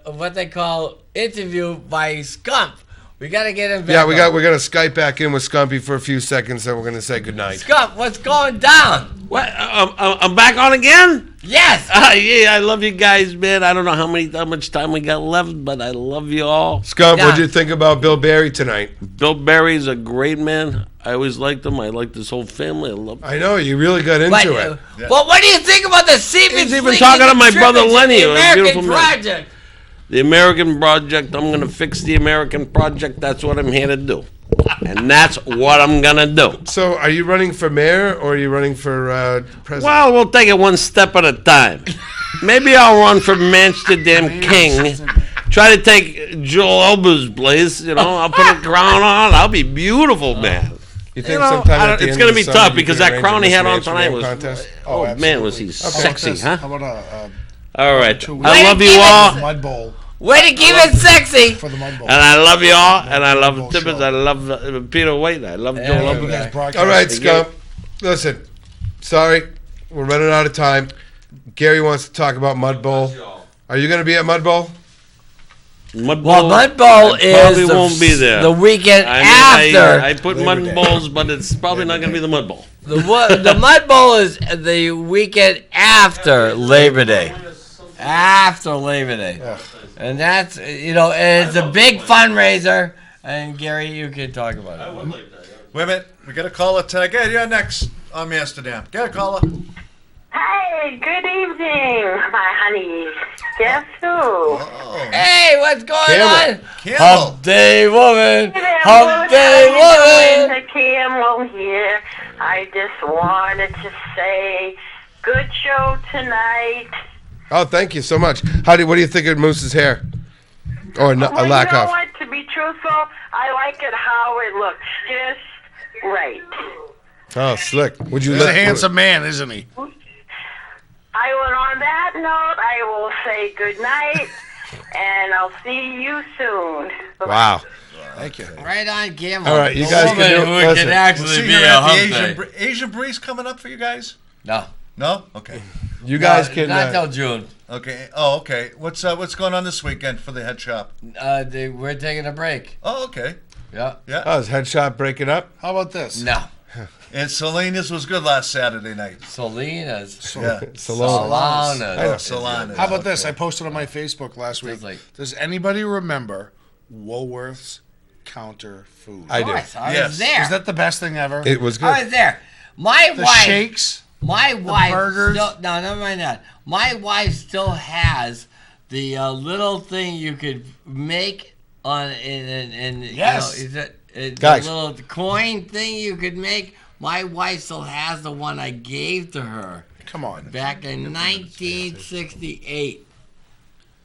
what they call interview by Scump. We gotta get him back. yeah, we're on. gonna Skype back in with Skumpy for a few seconds, and we're gonna say goodnight. Scump, what's going down? What? I'm back on again? Yes. Yeah, I love you guys, man. I don't know how much time we got left, but I love you all. Scump, Yeah. what'd you think about Bill Barry tonight? Bill Barry's a great man. I always liked him. I liked his whole family. I love. I know you really got But, into it. well, what do you think about the Seeping? He's even talking to my brother Lenny, the a American beautiful man. Project. The American Project. I'm gonna fix the American Project. That's what I'm here to do, and that's what I'm gonna do. So, are you running for mayor or are you running for president? Well, we'll take it one step at a time. Maybe I'll run for Manchsterdam King. Try to take Joel Elber's place. You know, I'll put a crown on. I'll be beautiful, man. you think know, sometime I at don't- the it's end gonna of the be summer tough you because can that arrange crown a he had on Miss tonight Amsterdam was. contest? Oh man, was he sexy, huh? How about All right, 2 I weeks? love you Wait, all, a mud bowl Way to keep it sexy. for the mud bowl? and I love you all, and I love Mud bowl Tippett. show. I love Peter Waite. I love Yeah, Joel yeah, Elber. You guys broadcast- All right, Thank Scump. Listen, sorry, we're running out of time. Gary wants to talk about Mud Bowl. Are you going to be at Mud Bowl? Mud Well, Bowl, Mud Bowl I is probably won't be there. the weekend I after. I put Mud Bowls, but it's probably not going to be the Mud Bowl. The Mud Bowl is the weekend after Labor Day. After Labor Day. And that's, and it's a big fundraiser. And Gary, you can talk about it. Wait a minute. We got a caller tag. Hey, you're next on Amsterdam. Get a caller. Hi, good evening, my honey. Guess who? Oh, Hey, what's going Campbell. on? Campbell. Hump Day Woman. Hey, Hump Day Woman. Woman. The Camel here. I just wanted to say, good show tonight. Oh, thank you so much. What do you think of Moose's hair? Or no, Well, a lack you know of? what? To be truthful, I like it how it looks. Just right. Oh, slick. Would you He's a let handsome man, isn't he? I will, on that note, I will say good night, and I'll see you soon. Wow. Thank you. Right on camera. All right, you A guys woman can do who it. can Listen. actually See be you a at hump the day. Asian Breeze coming up for you guys? No. No? Okay. You guys can. Not till June. Okay. Oh, okay. What's going on this weekend for the head shop? We're taking a break. Oh, okay. Yeah. Yeah. Oh, is Headshot breaking up? How about this? No. And Selena's was good last Saturday night. Selena's. Yeah. Salon. Selena's. Selena's. How about this? I posted on my Facebook last week. Just like- Does anybody remember Woolworth's counter food? I do. I was Yes. there. Is that the best thing ever? It was I good. was there. My the wife. shakes? My wife. burgers? Still, no, never mind that. My wife still has the little thing you could make on Yes. is it the Guys. little coin thing you could make. My wife still has the one I gave to her Come on. back in 1968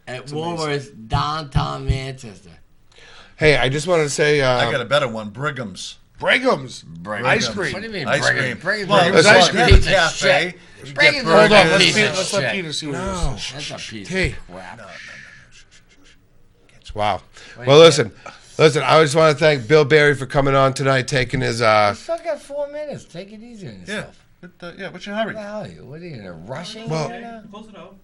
at Woolworth's downtown Manchester. Hey, I just wanted to say. I got a better one. Brigham's. Brigham's. Ice cream. What do you mean, Ice Brigham? cream. Brigham's Well, is ice a cream. piece of Cafe. shit. Brigham's Hold is on, a Let's, piece of let's let shit. Peter see what No. it is. That's a piece Hey. of crap. Wow. Well, listen. Listen, I just want to thank Bill Barry for coming on tonight, taking his. You still got 4 minutes. Take it easy on yourself. What's your hurry? What are you in a rushing? Well- right now? Close it out.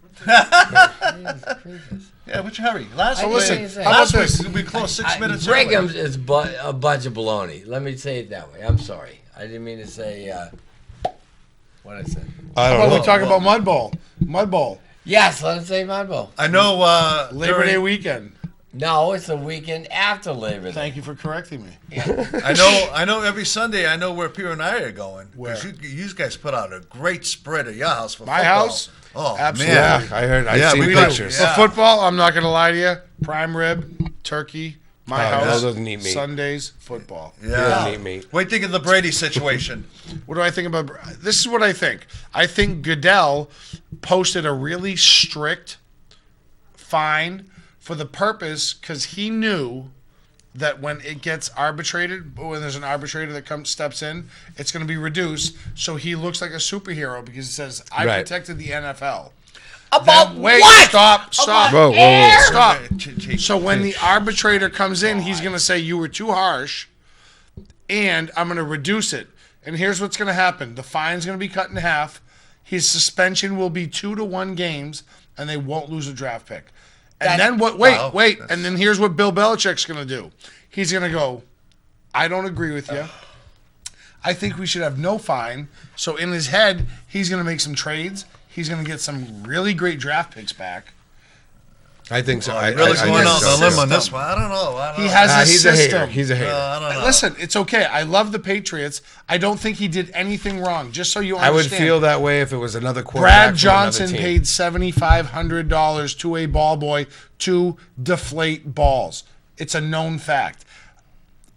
Yeah, what's your hurry? Last week we closed 6 minutes early. Brigham's is a bunch of baloney. Let me say it that way. I'm sorry. I didn't mean to say what I said. I don't Well, know. we talk about Mud Bowl. Mud Bowl. Yes, let's say Mud Bowl. I know. Labor Day weekend. No, it's the weekend after Labor Day. Thank you for correcting me. I know. Every Sunday, I know where Pierre and I are going. Where? You guys put out a great spread at your house for My football. house? Oh Absolutely. man! Yeah, I heard. I seen we do. pictures. Yeah. For football, I'm not going to lie to you. Prime rib, turkey, my Oh, house. those doesn't eat meat. Sundays, football. He doesn't eat meat. What do you think of the Brady situation? What do I think about? This is what I think. I think Goodell posted a really strict fine for the purpose because he knew that when it gets arbitrated, when there's an arbitrator that steps in, it's going to be reduced. So he looks like a superhero because he says, "I Right. protected the NFL." About Wait, what? stop. Whoa, whoa, whoa. Stop. So when the arbitrator comes in, he's going to say, you were too harsh, and I'm going to reduce it. And here's what's going to happen. The fine's going to be cut in half. His suspension will be 2 to 1 games, and they won't lose a draft pick. And then what? Wait. And then here's what Bill Belichick's going to do. He's going to go, I don't agree with you. I think we should have no fine. So in his head, he's going to make some trades. He's going to get some really great draft picks back. I think so. Really going out on a limb on this one. I don't know. He has a he's system. a hater. He's a hater. I don't know. Listen, it's okay. I love the Patriots. I don't think he did anything wrong. Just so you I would understand. feel that way if it was another quarterback. Brad from Johnson another team. paid $7,500 to a ball boy to deflate balls. It's a known fact.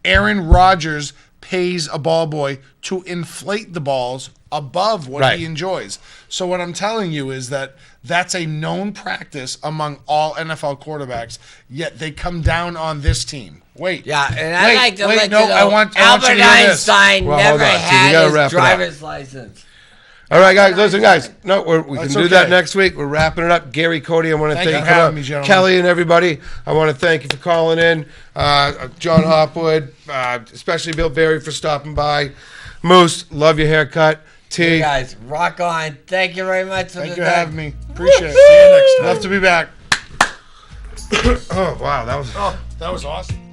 Aaron Rodgers pays a ball boy to inflate the balls above what he enjoys. So what I'm telling you is that that's a known practice among all NFL quarterbacks, yet they come down on this team. Wait. Yeah, and I like to let you know, I want you Albert to hear this. Einstein Well, never hold on, Steve, we had gotta his wrap it up. driver's license. All right, guys. Listen, guys. No, we That's can do okay. that next week. We're wrapping it up. Gary, Cody, I want to Thank thank you for having me, gentlemen. Kelly and everybody. I want to thank you for calling in. John Hopwood, especially Bill Barry for stopping by. Moose, love your haircut. T. You guys, rock on. Thank you very much for Thank the you for day. having me. Appreciate it. See you next time. Love to be back. Oh, wow. That was... That was awesome.